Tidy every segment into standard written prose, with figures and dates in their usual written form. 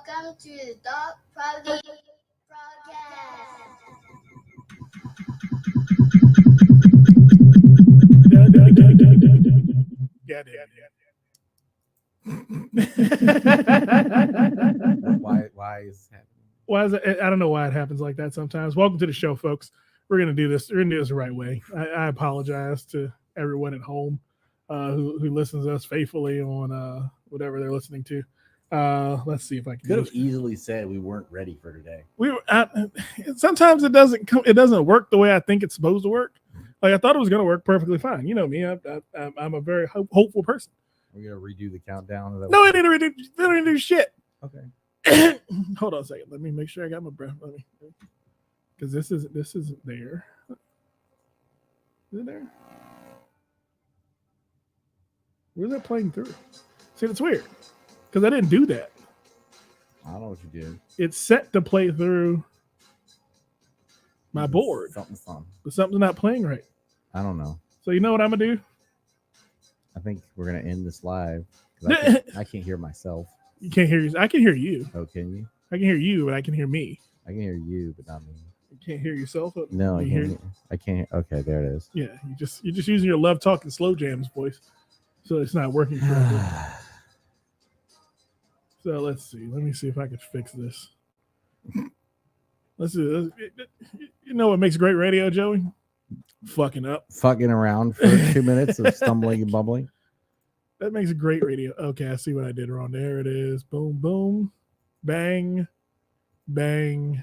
Welcome to the Dog Proudly Broadcast. Why is happening? Why is it? I don't know why it happens like that sometimes. Welcome to the show, folks. We're gonna do this. We're gonna do this the right way. I apologize to everyone at home who listens to us faithfully on whatever they're listening to. Let's see if I can. Could have easily said we weren't ready for today. We were. Sometimes it doesn't come. It doesn't work the way I think it's supposed to work. Like I thought it was gonna work perfectly fine. You know me. I'm a very hopeful person. We're gonna redo the countdown. No, I didn't redo. They didn't do shit. Okay. Hold on a second. Let me make sure I got my breath. Let me, because this isn't there. Is it there? Where's that playing through? See, that's weird because I didn't do that. I don't know what you did. It's set to play through my board, Something's fun. but something's not playing right. I don't know. So you know what I'm gonna do? I think we're gonna end this live. I can't hear myself. You can't hear you. I can hear you. Oh, can you? I can hear you, but I can hear me. I can hear you, but not me. You can't hear yourself. No, I You can't. hear- I can't. Okay, there it is. Yeah, you're just using your love talking slow jams voice, so it's not working correctly. So let's see. Let me see if I can fix this. Let's do this. You know what makes great radio, Joey? Fucking up. Fucking around for 2 minutes of stumbling and bumbling. That makes great radio. Okay, I see what I did wrong. There it is. Boom, boom, bang, bang,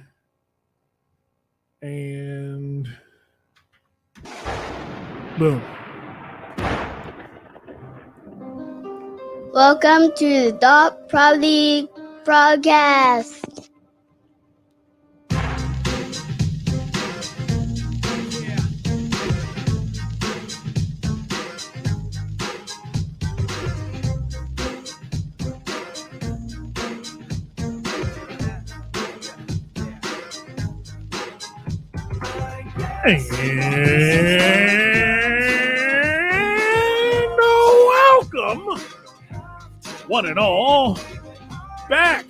and boom. Welcome to the Dog Proudly Broadcast. And welcome, one and all, back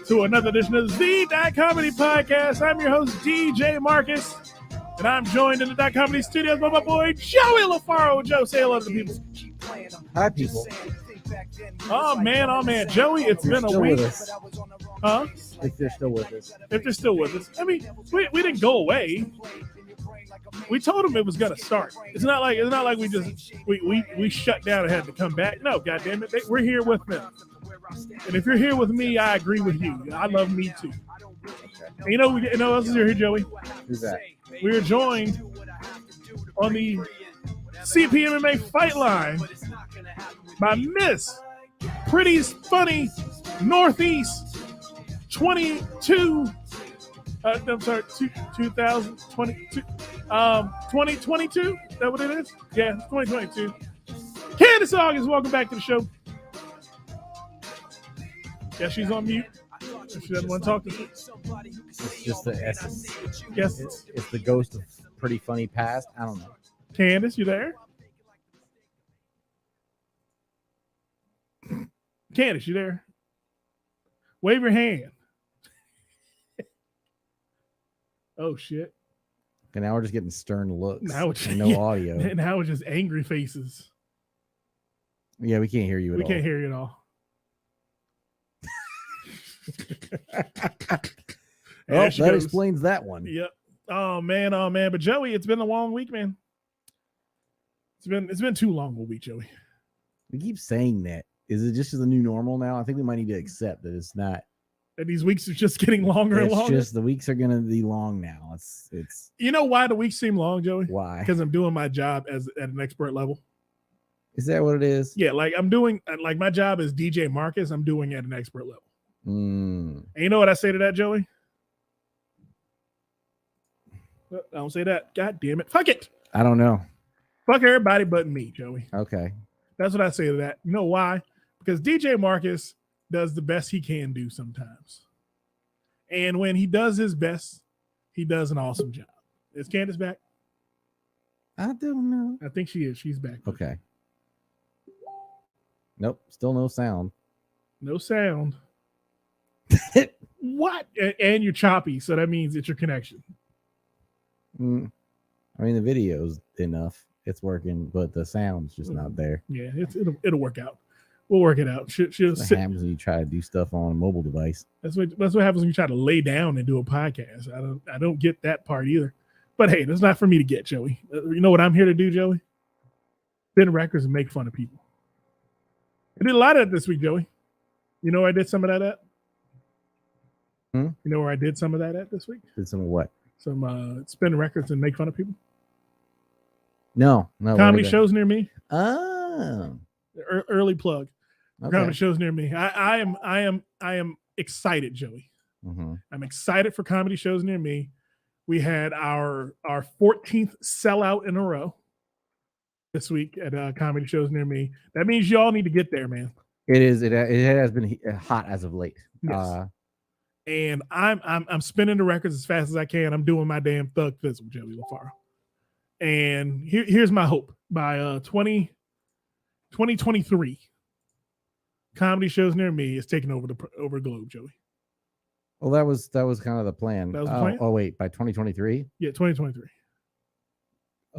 to another edition of the Dot Comedy Podcast. I'm your host, DJ Marcus, and I'm joined in the Dot Comedy Studios by my boy, Joey LaFaro. Joe, say hello to the people. Hi, people. Oh, man. Joey, it's been a Still week. with us. Huh? If they're still with us. If they're still with us. I mean, we didn't go away. We told them it was gonna start. It's not like we just we shut down and had to come back. No, goddamn it, we're here with them. And if you're here with me, I agree with you. I love me too. And you know who else is here, Joey? Who's that? We are joined on the CPMMA fight line by Miss Pretty Funny Northeast 22. I'm sorry, 2022. 2022? Is that what it is? Yeah, 2022. Candace August, welcome back to the show. Yeah, she's on mute. If she doesn't want to talk to you. It's just the essence. Yes. It's the ghost of Pretty Funny past. I don't know. Candace, you there? Candace, you there? Wave your hand. Oh, shit. And now we're just getting stern looks. Now it's and no audio. Now it's just angry faces. Yeah, we can't hear you at We all. can't hear you at all. Oh, There she that goes. explains that one. Yep. Oh man. But Joey, it's been a long week, man. It's been too long a week, Joey. We keep saying that. Is it just the new normal now? I think we might need to accept that it's not. And these weeks are just getting longer and It's longer. just the weeks are gonna be long now. It's You know why the weeks seem long, Joey? why? Because I'm doing my job at an expert level. Is that what it is? Yeah, like I'm doing like my job is DJ Marcus. I'm doing at an expert level. Mm. And you know what I say to that, Joey? I don't say that. God damn it. Fuck it. I don't know. Fuck everybody but me, Joey. Okay. That's what I say to that. You know why? Because DJ Marcus does the best he can do sometimes. And when he does his best, he does an awesome job. Is Candace back? I don't know. I think she is. She's back. Okay. Nope. Still no sound. No sound. What? And you're choppy, so that means it's your connection. I mean, the video's enough. It's working, but the sound's just not there. Yeah, it'll work out. We'll work it out. She'll What happens when you try to do stuff on a mobile device? That's what happens when you try to lay down and do a podcast. I don't get that part either. But hey, that's not for me to get, Joey. You know what I'm here to do, Joey? Spin records and make fun of people. I did a lot of that this week, Joey. You know where I did some of that at? You know where I did some of that at this week? Did some what? Some spin records and make fun of people. No. Comedy shows near me. Oh. Early plug. Okay. Comedy shows near me. I am excited, Joey. Mm-hmm. I'm excited for comedy shows near me. We had our 14th sellout in a row this week at comedy shows near me. That means y'all need to get there, man. It is. It has been hot as of late. Yes. And I'm spinning the records as fast as I can. I'm doing my damn thug fizzle, Joey LaFaro. And here's my hope: by 2023, comedy shows near me is taking over over Globe, Joey. Well, that was kind of the plan. That was the plan? Oh wait, by 2023. Yeah, 2023.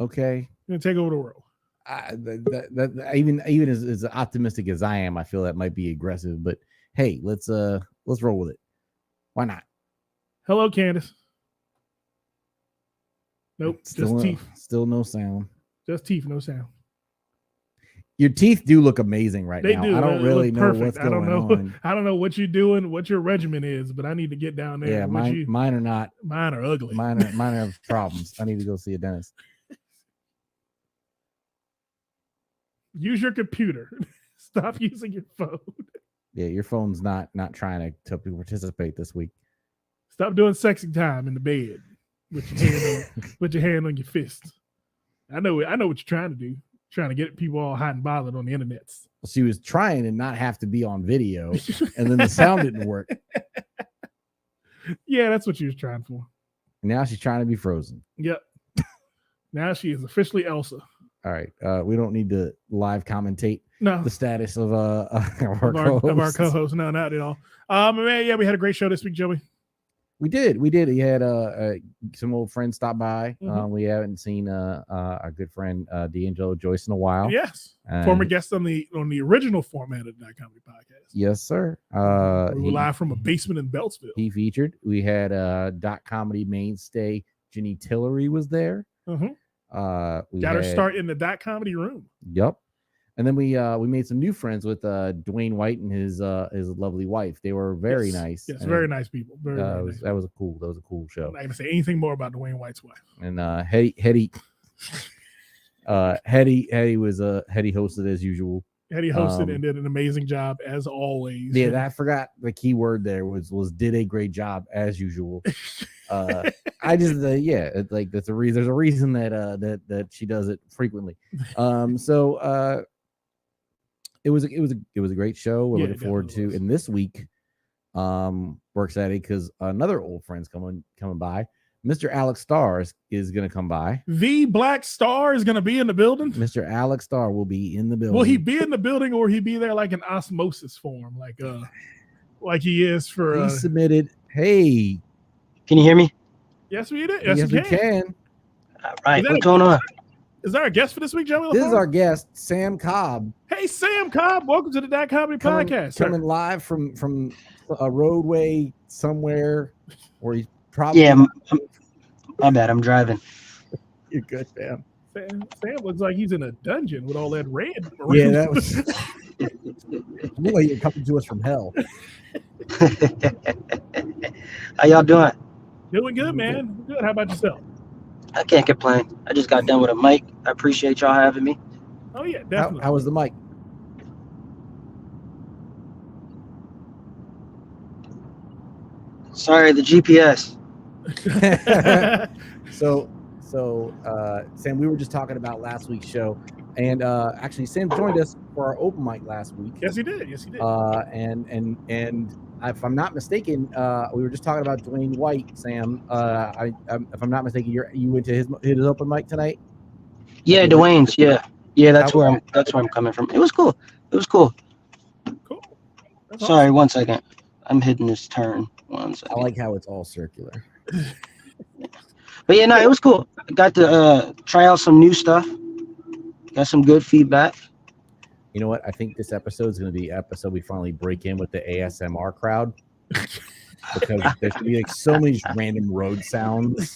Okay. Gonna take over the world. Even as optimistic as I am, I feel that might be aggressive. But hey, let's roll with it. Why not? Hello, Candace. Nope, just teeth. Still no sound. Just teeth, no sound. Your teeth do look amazing right now. Do. I don't really know what's going on. I don't know what you're doing, what your regimen is, but I need to get down there. Yeah, mine are not. Mine are ugly. Mine have problems. I need to go see a dentist. Use your computer. Stop using your phone. Yeah, your phone's not trying to participate this week. Stop doing sexy time in the bed with your hand on your fist. I know what you're trying to do. Trying to get people all hot and bothered on the internet. She was trying to not have to be on video, and then the sound didn't work. Yeah, that's what she was trying for. Now she's trying to be frozen. Yep. Now she is officially Elsa. All right. We don't need to live commentate the status of our co-host. No, not at all. Man, yeah, we had a great show this week, Joey. We did. He had some old friends stop by. Mm-hmm. We haven't seen our good friend D'Angelo Joyce in a while. Yes, former guest on the original format of that comedy podcast. Yes, sir. We were live from a basement in Beltsville. He featured. We had dot comedy mainstay Jenny Tillery was there. Mm-hmm. Got her start in the dot comedy room. Yep. And then we made some new friends with Dwayne White and his lovely wife. They were very nice. Yes, very nice people. Very nice. That was a cool show. I'm not gonna say anything more about Dwayne White's wife. And Hetty hosted as usual. Hetty hosted and did an amazing job as always. Yeah, I forgot the key word there was did a great job as usual. I just it's like there's a reason that she does it frequently. So it was a great show. We're looking forward to, and this week we're excited because another old friend's coming by. Mr. Alex Starr is going to come by. The Black Star is going to be in the building. Mr. Alex Starr will be in the building. Will he be in the building, or he be there like an osmosis form, like he is for? He submitted. Hey, can you hear me? Yes, we did. Yes, we can. All right, what's going on? Is that our guest for this week, Joey? This is our guest, Sam Cobb. Hey, Sam Cobb, welcome to the Dot Comedy Podcast. Coming live from a roadway somewhere where he's probably. Yeah, my bad. I'm driving. You're good, Sam. Sam looks like he's in a dungeon with all that red. Yeah, that was. Look like you're coming to us from hell. How y'all doing? Doing good, man. Good. How about yourself? I can't complain. I just got done with a mic. I appreciate y'all having me. Oh yeah, definitely. How was the mic? Sorry, the GPS. So Sam, we were just talking about last week's show, and actually Sam joined us for our open mic last week. Yes, he did. And if I'm not mistaken, we were just talking about Dwayne White, Sam. If I'm not mistaken, you went to his open mic tonight. Yeah, Dwayne's. Yeah. That's where I'm coming from. It was cool. Cool. Sorry, 1 second. I'm hitting this turn. 1 I second. like how it's all circular. But yeah, no, it was cool. I got to try out some new stuff. Got some good feedback. You know what? I think this episode is going to be the episode we finally break in with the ASMR crowd. Because there's going to be like so many just random road sounds.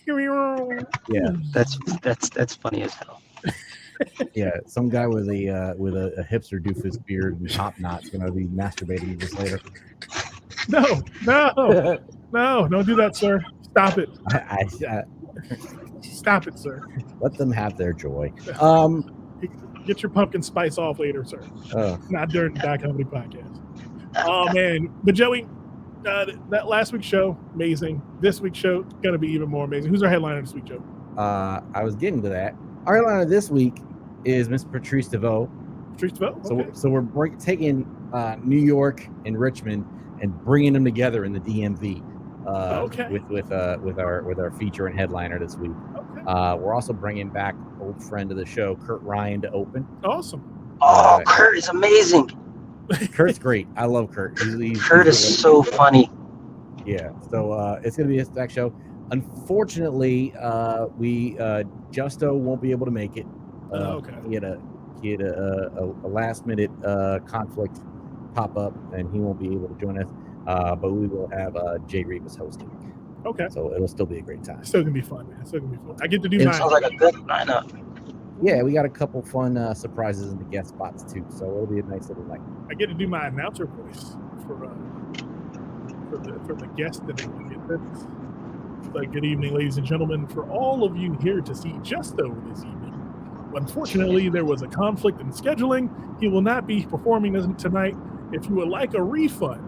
Yeah, That's funny as hell. yeah. Some guy with a hipster doofus beard and top knot's going to be masturbating just later. No, don't do that, sir. Stop it. I Stop it, sir. let them have their joy. Get your pumpkin spice off later, sir. Not during the Die Comedy Podcast. Oh, man. But, Joey, that last week's show, amazing. This week's show, going to be even more amazing. Who's our headliner this week, Joe? I was getting to that. Our headliner this week is Miss Patrice DeVoe. Patrice DeVoe? Okay. So we're taking New York and Richmond and bringing them together in the DMV. With our feature and headliner this week. Okay. We're also bringing back old friend of the show, Kurt Ryan, to open. Awesome. Oh, Kurt is amazing. Kurt's great. I love Kurt. Kurt is so funny. Yeah. So it's gonna be a stack show. Unfortunately, Justo won't be able to make it. Okay. He had a last minute conflict pop up, and he won't be able to join us. But we will have Jay Rivas hosting. Okay. So it'll still be a great time. Still gonna be fun, man. Still gonna be fun. I get to do It mine. sounds like a good lineup. Yeah, we got a couple fun surprises in the guest spots too, so it'll be a nice little night. I get to do my announcer voice for the guest that I get this. Like, good evening, ladies and gentlemen. For all of you here to see Justo this evening, unfortunately, there was a conflict in scheduling. He will not be performing tonight. If you would like a refund,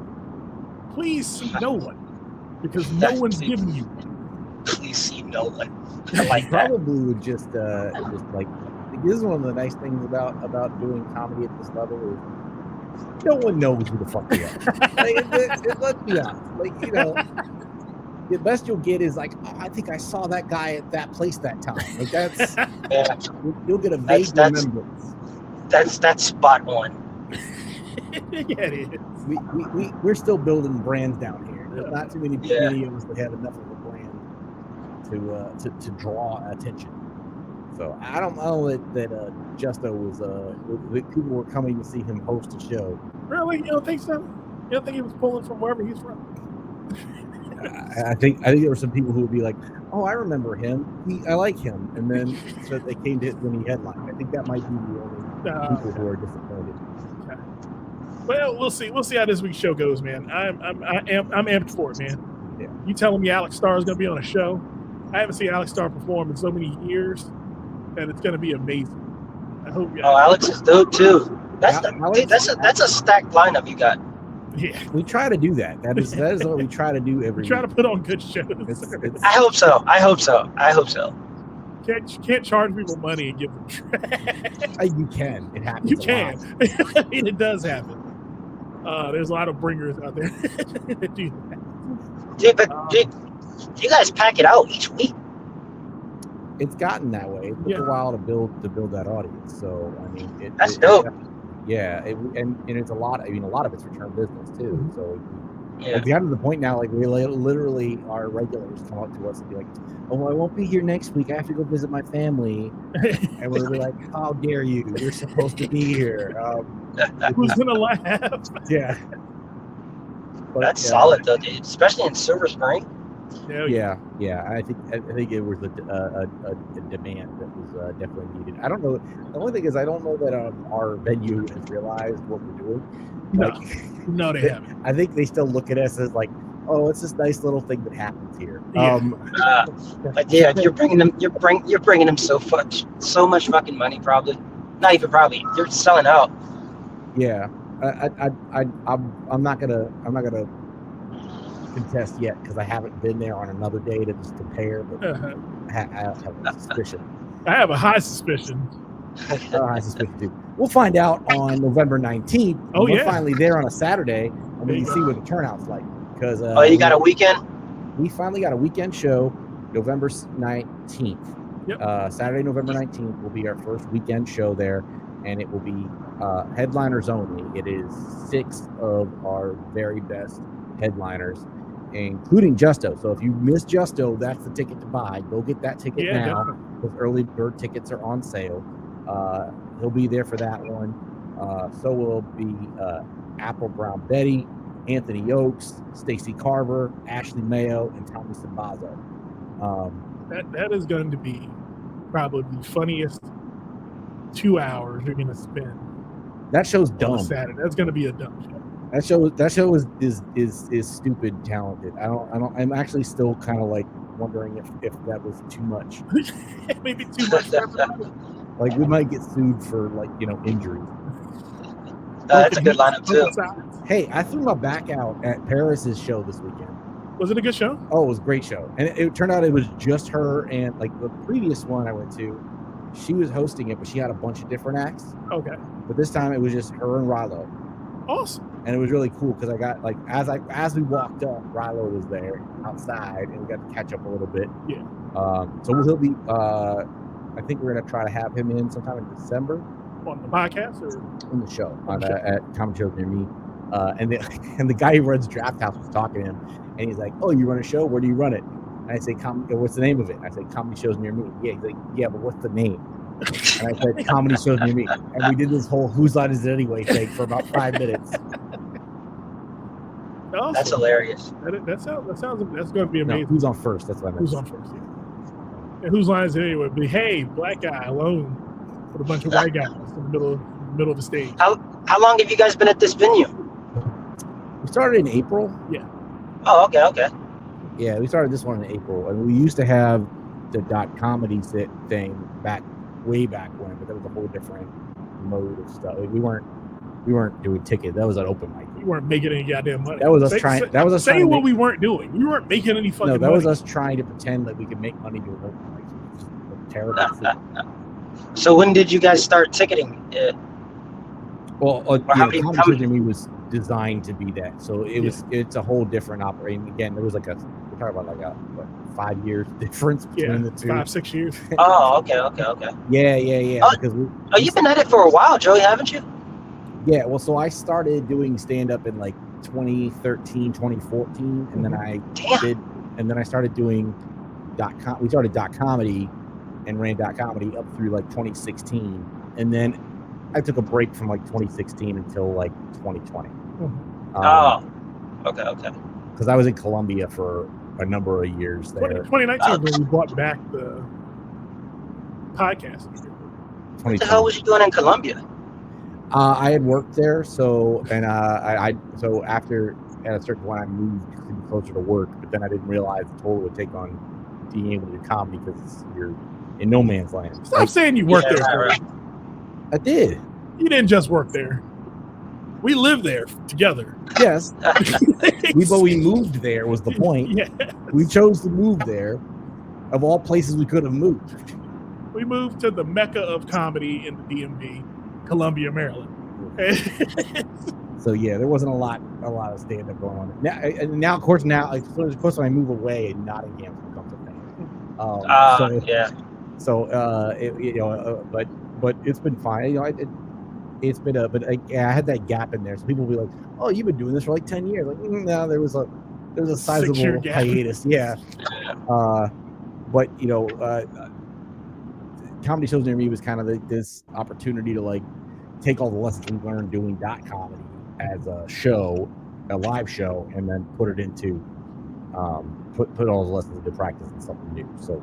please see no one, because no one's giving you one. Please see no one. I like that. Probably would just like, this is one of the nice things about doing comedy at this level is no one knows who the fuck you are. Let's be honest. Like, you know, the best you'll get is like, oh, I think I saw that guy at that place that time. Like that's Yeah, you'll get a vague That's- remembrance. that's spot on. Yeah, it is. We're still building brands down here. There's not too many Yeah. of us that have enough of a brand to draw attention. So I don't know that Justo was people were coming to see him host a show. Really? You don't think so? You don't think he was pulling from wherever he's from? I think there were some people who would be like, "Oh, I remember him. I like him," and then so they came to it when he headlined. I think that might be the only people who are disappointed. Well, we'll see. We'll see how this week's show goes, man. I'm amped for it, man. Yeah. You telling me Alex Starr is going to be on a show? I haven't seen Alex Starr perform in so many years, and it's going to be amazing. I hope. Oh, Alex is dope too. That's Alex- that's a stacked lineup you got. Yeah. We try to do that. That is what we try to do every. We try to week. put on good shows. It's- I hope so. Can't charge people money and give them trash. you can. It happens. You a can. lot. I mean, it does happen. There's a lot of bringers out there that do that. Dude, but dude, you guys pack it out each week. It's gotten that way. It took Yeah. a while to build that audience. So I mean, That's dope. Yeah, and it's a lot. I mean, a lot of it's return business too. So Yeah. it's gotten to the point now, like we literally our regulars come up to us and be like, "Oh, I won't be here next week. I have to go visit my family," and we're like, "How dare you? You're supposed to be here." Who's gonna laugh? Yeah. But, That's solid though, dude. Especially in Silver Spring. Hell yeah. Yeah. I think it was a demand that was definitely needed. I don't know. The only thing is, I don't know that our venue has realized what we're doing. No. Like, No, they haven't. I think they still look at us as like, oh, it's this nice little thing that happens here. Yeah. But yeah, you're bringing them so much fucking money. Probably not even probably. You're selling out. Yeah. I'm not gonna contest yet because I haven't been there on another day to just compare, but Uh-huh. I have a suspicion. I have a high suspicion. I suspect too. We'll find out on November 19th. Oh, We're yeah. finally there on a Saturday, and There we you can see what the turnout's like. Because Oh, you got a weekend? we finally got a weekend show, November 19th. Yep. Saturday, November 19th will be our first weekend show there, and it will be headliners only. It is 6 of our very best headliners, including Justo. So if you miss Justo, that's the ticket to buy. Go get that ticket now, because early bird tickets are on sale. He'll be there for that one. So will be Apple Brown Betty, Anthony Oakes, Stacey Carver, Ashley Mayo, and Tommy Sabazo. That is going to be probably the funniest 2 hours you're going to spend. That show's on dumb. Saturday. That's going to be a dumb show. That show is stupid talented. I'm actually still kind of like wondering if that was too much. Maybe too much for everybody. Like we might get sued for injuries. That's a good lineup too. Hey, I threw my back out at Paris's show this weekend. Was it a good show? Oh, it was a great show. And it turned out it was just her, and like the previous one I went to, she was hosting it, but she had a bunch of different acts. Okay. But this time it was just her and Rilo. Awesome. And it was really cool because I got as we walked up, Rilo was there outside, and we got to catch up a little bit. Yeah. So he'll be. I think we're gonna try to have him in sometime in December. On the podcast or in the show at Comedy Shows Near Me. And the guy who runs Draft House was talking to him, and he's like, "Oh, you run a show? Where do you run it?" And I say, "What's the name of it?" I say, "Comedy Shows Near Me." Yeah, he's like, "Yeah, but what's the name?" And I said, "Comedy Shows Near Me." And we did this whole "Whose Line Is It Anyway" thing for about 5 minutes. Awesome. That's hilarious. That's going to be amazing. No, who's on first? That's what I meant. Who's on first? Yeah. And whose line is it anyway? Be, hey, black guy alone with a bunch of white guys in the middle of the stage. How long have you guys been at this venue? We started in April. Yeah. Oh, okay. Yeah, we started this one in April, and we used to have the .comedy thing way back when, but that was a whole different mode of stuff. Like, we weren't doing tickets. That was an open mic. We weren't making any goddamn money. That was us trying. That was us saying trying what we weren't doing. We weren't making any fucking money. No, that was us trying to pretend that we could make money doing open mics. It was terrible. So when did you guys start ticketing? Well, Comedy to me was designed to be that. So it's a whole different operating. Again, there was we're talking about 5 years difference between the two. 5-6 years. Oh, okay. Yeah. Oh, you've been at it for a while, Joey, haven't you? Yeah, well, so I started doing stand-up in 2013, 2014, and then I started doing we started .comedy and ran .comedy up through 2016, and then I took a break from 2016 until 2020. Okay. Because I was in Colombia for a number of years there. 2019 when we brought back the podcast. What the hell was you doing in Colombia? I had worked there, so after at a certain point I moved to be closer to work, but then I didn't realize the toll it would take on being able to do comedy because you're in no man's land. Stop saying you worked there. Right. I did. You didn't just work there. We lived there together. Yes, we moved there was the point. Yeah. We chose to move there, of all places we could have moved. We moved to the mecca of comedy in the DMV. Columbia, Maryland. So yeah, there wasn't a lot of stand up going on. Now of course when I move away, Nottingham becomes a thing. But it's been fine. It's been I had that gap in there. So people will be like, "Oh, you've been doing this for 10 years." No, there was a sizable hiatus. Yeah. But Comedy Shows Near Me was kind of this opportunity to take all the lessons we learned doing .comedy as a live show, and then put it into put all the lessons into practice and something new. So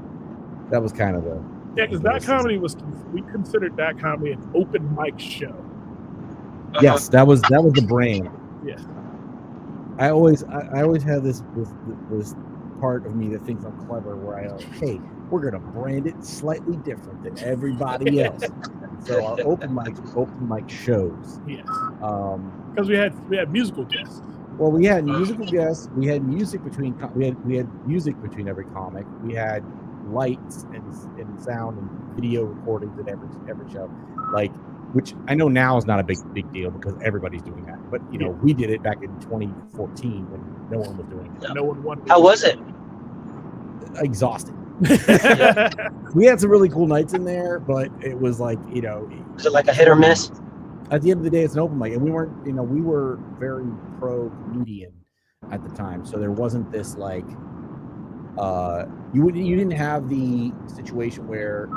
that was kind of the because .comedy we considered .comedy an open mic show. Yes, that was the brand. Yeah. I always have this part of me that thinks I'm clever, where I go, hey, we're gonna brand it slightly different than everybody else. So our open mic shows. Yes. Because we had musical guests. Well, we had musical guests. We had music between every comic. We had lights and sound and video recordings at every show. Which I know now is not a big deal because everybody's doing that. But we did it back in 2014 when no one was doing it. No one wanted. How was it? Exhausting. We had some really cool nights in there, but it was Was it like a hit or miss? at the end of the day, it's an open mic, and we weren't, we were very pro comedian at the time, so there wasn't this like, you didn't have the situation where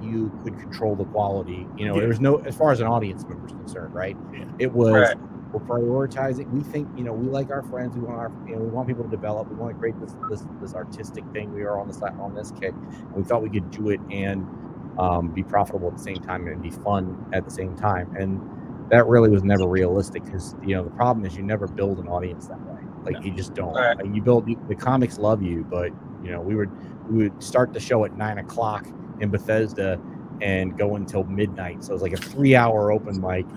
you could control the quality. There was no, as far as an audience member is concerned, right? Yeah. It was. Right. We're prioritizing. We think, we like our friends. We want we want people to develop. We want to create this artistic thing. We are on this kick. And we thought we could do it and be profitable at the same time and be fun at the same time. And that really was never realistic because the problem is you never build an audience that way. Like you just don't. Right. Like, you build the comics love you, but we would start the show at 9:00 in Bethesda and go until midnight. So it was like a 3-hour open mic.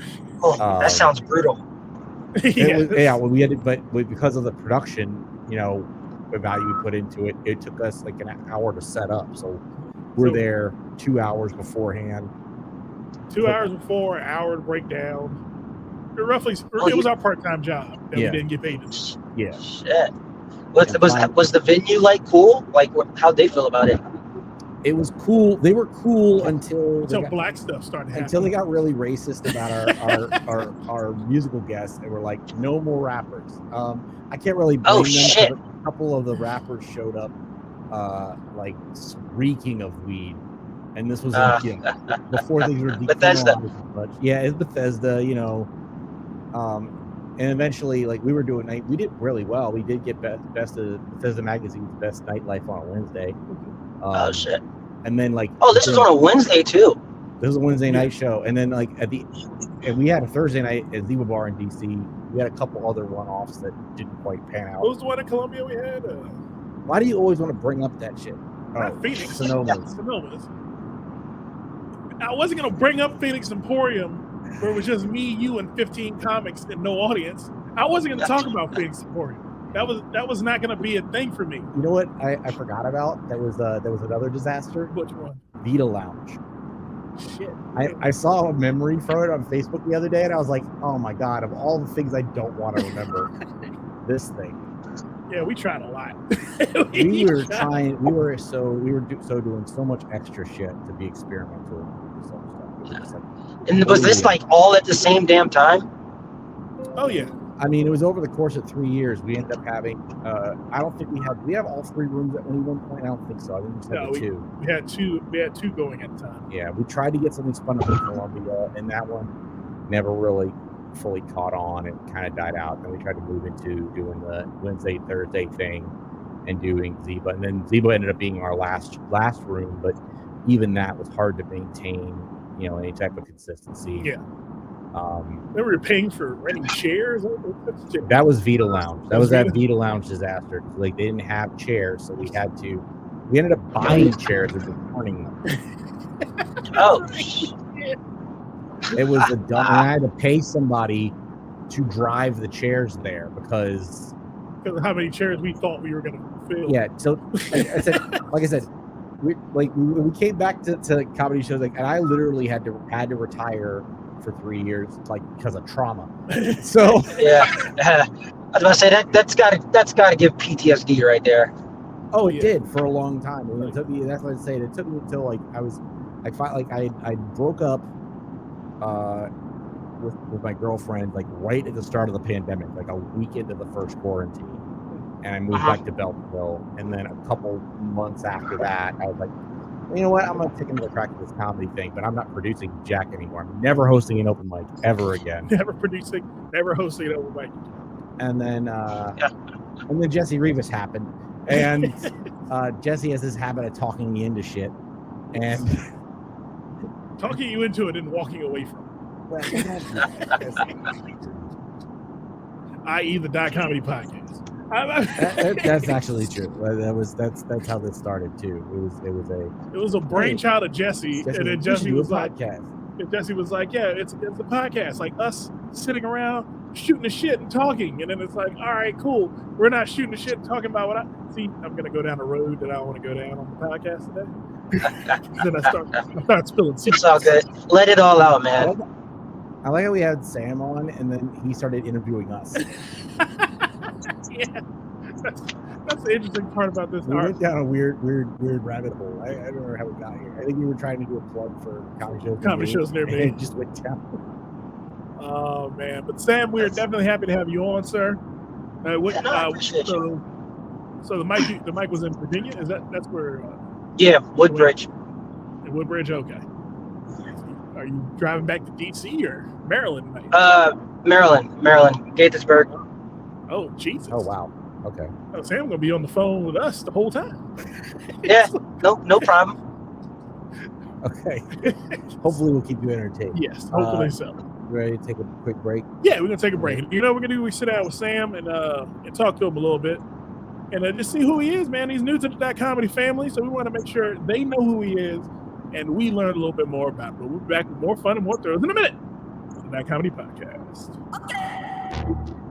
Oh, that sounds brutal. Well, we had to, but because of the production, the value we put into it, it took us like an hour to set up. So we're there 2 hours beforehand. 2 hours before, an hour to break down. It was our part-time job that we didn't get paid. Yeah. Shit. Was the venue like cool? Like, how'd they feel about it? It was cool. They were cool until black stuff started happening. Until they got really racist about our musical guests. They were like, no more rappers. I can't really blame them. Shit. A couple of the rappers showed up like reeking of weed. And this was before things were Bethesda. Much. Yeah, it's Bethesda, and eventually, like, we did really well. We did get Bethesda Magazine's best nightlife on a Wednesday. Oh shit! And then this is on a Wednesday too. This was a Wednesday night show, and then and we had a Thursday night at Ziva Bar in DC. We had a couple other one-offs that didn't quite pan out. What was the one in Columbia we had? Why do you always want to bring up that shit? Phoenix. Sonomas. I wasn't gonna bring up Phoenix Emporium, where it was just me, you, and 15 comics and no audience. I wasn't gonna talk about Phoenix Emporium. That was not going to be a thing for me. You know what I forgot about? There was another disaster. Which one? Vita Lounge. Shit. I saw a memory from it on Facebook the other day, and I was like, oh my god! Of all the things I don't want to remember, this thing. Yeah, we tried a lot. we were doing so much extra shit to be experimental with some stuff. And was this like all at the same damn time? Oh yeah. I mean, it was over the course of 3 years. We ended up having, I don't think we have all 3 rooms at any one point. I don't think so. I think we just had 2. We had 2 going at the time. Yeah, we tried to get something spun up in Columbia, and that one never really fully caught on. It kind of died out. Then we tried to move into doing the Wednesday, Thursday thing and doing Ziva. And then Ziva ended up being our last room, but even that was hard to maintain, any type of consistency. Yeah. They were paying for renting chairs. That was Vita Lounge. That was that Vita Lounge disaster. Like, they didn't have chairs, so we ended up buying chairs and returning them. Oh, it was a dumb. And I had to pay somebody to drive the chairs there because of how many chairs we thought we were going to fill. Yeah. So like I said, we came back to comedy shows, and I literally had to retire for 3 years, because of trauma. So yeah, I was about to say that's got to give PTSD right there. Oh, it did for a long time. And it took me. That's what I said. It took me until I broke up with my girlfriend right at the start of the pandemic, a week into the first quarantine, and I moved back to Beltsville. And then a couple months after that, I was like, you know what? I'm going to take another crack at this comedy thing, but I'm not producing jack anymore. I'm never hosting an open mic ever again. Never hosting an open mic. And then Jesse Rivas happened, and Jesse has this habit of talking me into shit, and talking you into it and walking away from it. I.e. the Die Comedy Podcast. That's actually true. That's how this started too. It was a brainchild of Jesse, and then Jesse was like, yeah, it's a podcast, like us sitting around shooting the shit and talking, and then it's like, all right, cool, we're not shooting the shit and talking about I'm gonna go down a road that I don't want to go down on the podcast today. Then I start spilling secrets. It's all good. Let it all out, man. I like how we had Sam on, and then he started interviewing us. Yeah, that's the interesting part about this. We went down a weird rabbit hole. I don't know how we got here. I think we were trying to do a plug for comedy shows. Comedy shows near me. It just went down. Oh man, but Sam, we are definitely happy to have you on, sir. I appreciate you. So the mic was in Virginia. That's where? Yeah, Woodbridge. In Woodbridge, okay. Are you driving back to DC or Maryland tonight? Maryland, Gaithersburg. Oh Jesus! Oh wow. Okay. Oh, Sam gonna be on the phone with us the whole time. Yeah, no problem. Okay. Hopefully we'll keep you entertained. Yes, hopefully so. You ready to take a quick break? Yeah, we're gonna take a break. You know what we're gonna do? We sit down with Sam and talk to him a little bit, and just see who he is, man. He's new to the That Comedy family, so we want to make sure they know who he is, and we learn a little bit more about him. But we'll be back with more fun and more thrills in a minute on the That Comedy Podcast.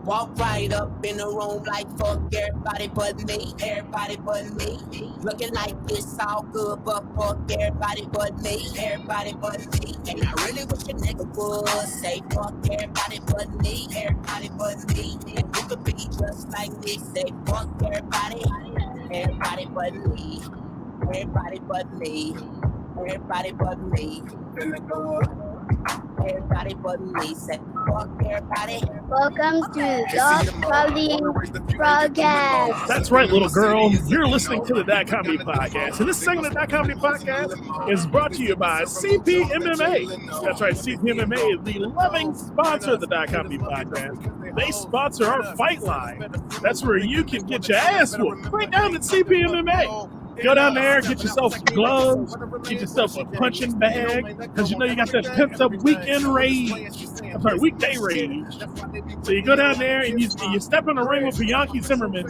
Walk right up in the room like fuck everybody but me, everybody but me. Looking like this all good, but fuck everybody but me, everybody but me. And I really wish a nigga would say fuck everybody but me, everybody but me. And you could be just like me, say fuck everybody, everybody but me, everybody but me, everybody but me. Everybody but me, say fuck everybody. Welcome to the Comedy Podcast. That's right, little girl. You're listening to the That Comedy Podcast. And this segment of That Comedy Podcast is brought to you by CPMMA. That's right, CPMMA is the loving sponsor of the That Comedy Podcast. They sponsor our Fight Line. That's where you can get your ass whooped right down at CPMMA. Go down there, get yourself some gloves, get yourself a punching bag, because you know you got that pent up weekend rage. I'm sorry, weekday rage. So you go down there and you step in the ring with Bianchi Zimmerman,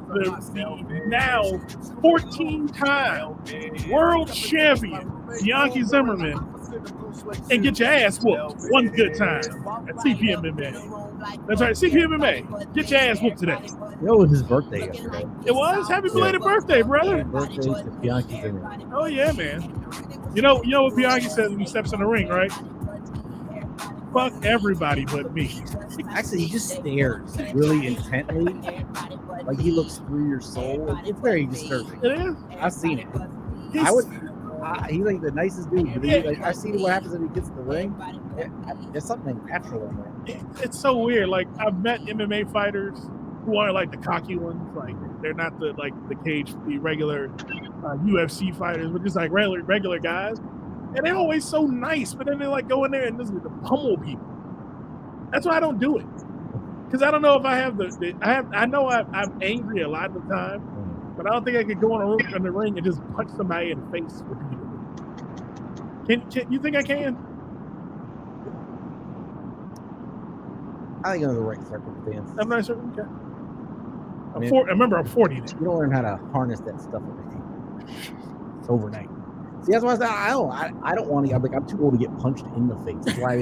the now 14-time world champion Bianchi Zimmerman, and get your ass whooped one good time at CPMMA. That's right, CPMMA. Get your ass whooped today. You know, it was his birthday yesterday. It was? Happy belated birthday, brother. Happy birthday to Bianchi Zimmerman. Oh yeah, man. You know what Bianchi says when he steps in the ring, right? Fuck everybody but me. Actually, he just stares really intently, like he looks through your soul. It's very disturbing. It is. I've seen it. He's- He's like the nicest dude. But I've seen what happens when he gets in the ring. There's something natural in there. It's so weird. Like I've met MMA fighters who are like the cocky ones. Like they're not the regular UFC fighters, but just like regular guys. And they're always so nice, but then they like go in there and just pummel people. That's why I don't do it. Because I don't know if I have I know I'm angry a lot of the time, but I don't think I could go in the ring and just punch somebody in the face repeatedly. Can you think I can? I think under the right circumstances. I'm not sure. Okay. I'm 40 now. You don't learn how to harness that stuff overnight. See, that's why I said I don't want to. I'm too old to get punched in the face. That's why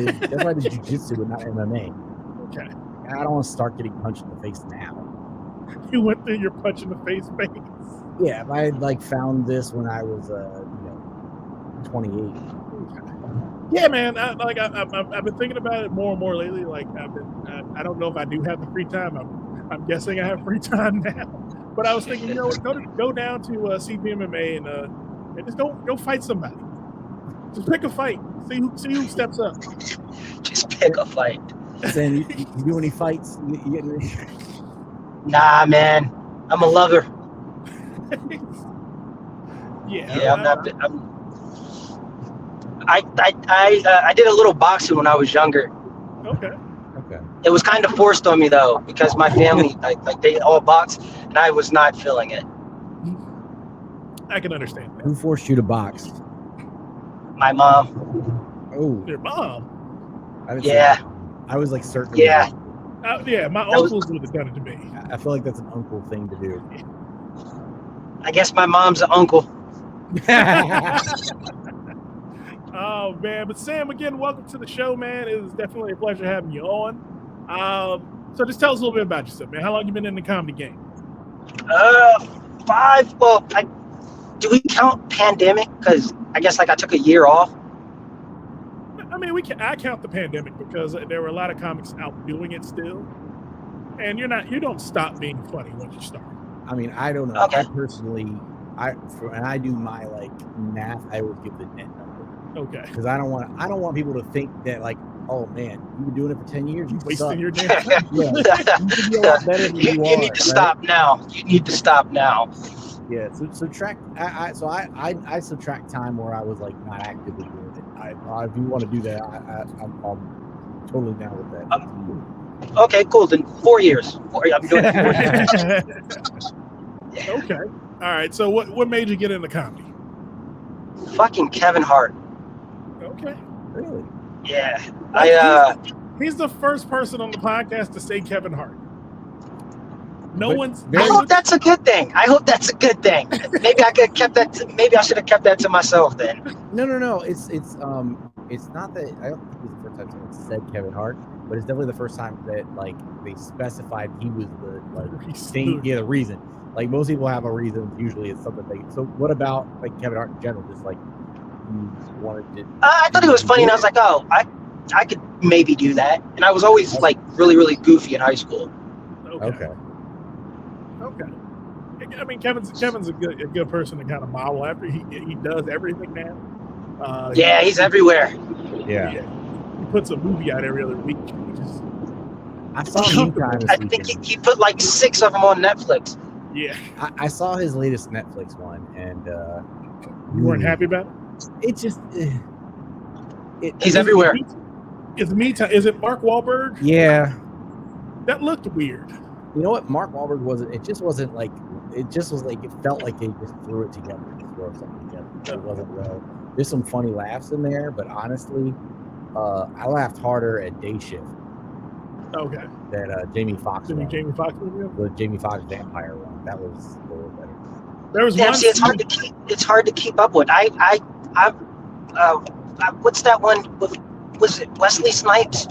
I did jiu-jitsu and not MMA. Okay. I don't want to start getting punched in the face now. You went through your punch in the face phase. Yeah, if I had found this when I was 28. Yeah, man. I've been thinking about it more and more lately. Like I don't know if I do have the free time. I'm guessing I have free time now. But I was thinking, go down to CPMMA and just go fight somebody. Just pick a fight. See who steps up. Just pick a fight. Saying you do any fights? You get any? Nah, man. I'm a lover. Yeah, I did a little boxing when I was younger. Okay. It was kind of forced on me though, because my family they all box, and I was not feeling it. I can understand that. Who forced you to box? My mom. Oh, Your mom. I would say Yeah. I was certain. Yeah. Yeah, my uncles would have done it to me. I feel like that's an uncle thing to do. I guess my mom's an uncle. Oh man, but Sam, again, welcome to the show, man. It is definitely a pleasure having you on. So just tell us a little bit about yourself, man. How long you been in the comedy game? 5. Well, do we count pandemic? Because I guess I took a year off. I mean, I count the pandemic because there were a lot of comics out doing it still, and you don't stop being funny once you start. I mean, I don't know. Okay. I personally, when I do my math, I would give the net number. Okay. Because I don't want people to think that oh man, you've been doing it for 10 years. You suck. Wasting your damn time. Yeah, you could be a lot better than you you need are, to right? stop now. You need to stop now. Yeah, so subtract. I subtract time where I was like not actively doing it. If you want to do that, I'm totally down with that. Okay, cool. Then 4 years. I'm doing it 4 years. Okay. All right. So what made you get into comedy? Fucking Kevin Hart. Okay. Really? Yeah. He's the first person on the podcast to say Kevin Hart. No But one's. I hope that's a good thing. Maybe I could have kept that. Maybe I should have kept that to myself then. No. It's not that I don't think it's the first time someone said Kevin Hart, but it's definitely the first time that like they specified he was the the reason. Like most people have a reason. Usually it's something they. So what about like Kevin Hart in general? Just like you wanted to. I thought it was funny, and I was like, oh, I could maybe do that. And I was always like really, really goofy in high school. Okay. I mean, Kevin's a good person to kind of model after. He does everything now. Yeah, he's everywhere. Yeah. He puts a movie out every other week. Which is, I saw him kind of. I think he put like 6 of them on Netflix. yeah. I saw his latest Netflix one, and You weren't happy about it? it just. He's everywhere. It's me time. Is it Mark Wahlberg? Yeah. That looked weird. You know what? Mark Wahlberg wasn't. It just wasn't like. It just was like. It felt like they just threw it together. Just throw something together. It wasn't well. There's some funny laughs in there, but honestly, I laughed harder at Day Shift Okay. than Jamie Foxx. Didn't Jamie Foxx movie? The Jamie Foxx vampire one. That was a little better. There was Yeah, one. see, it's hard to keep up with. What's that one? Was it Wesley Snipes?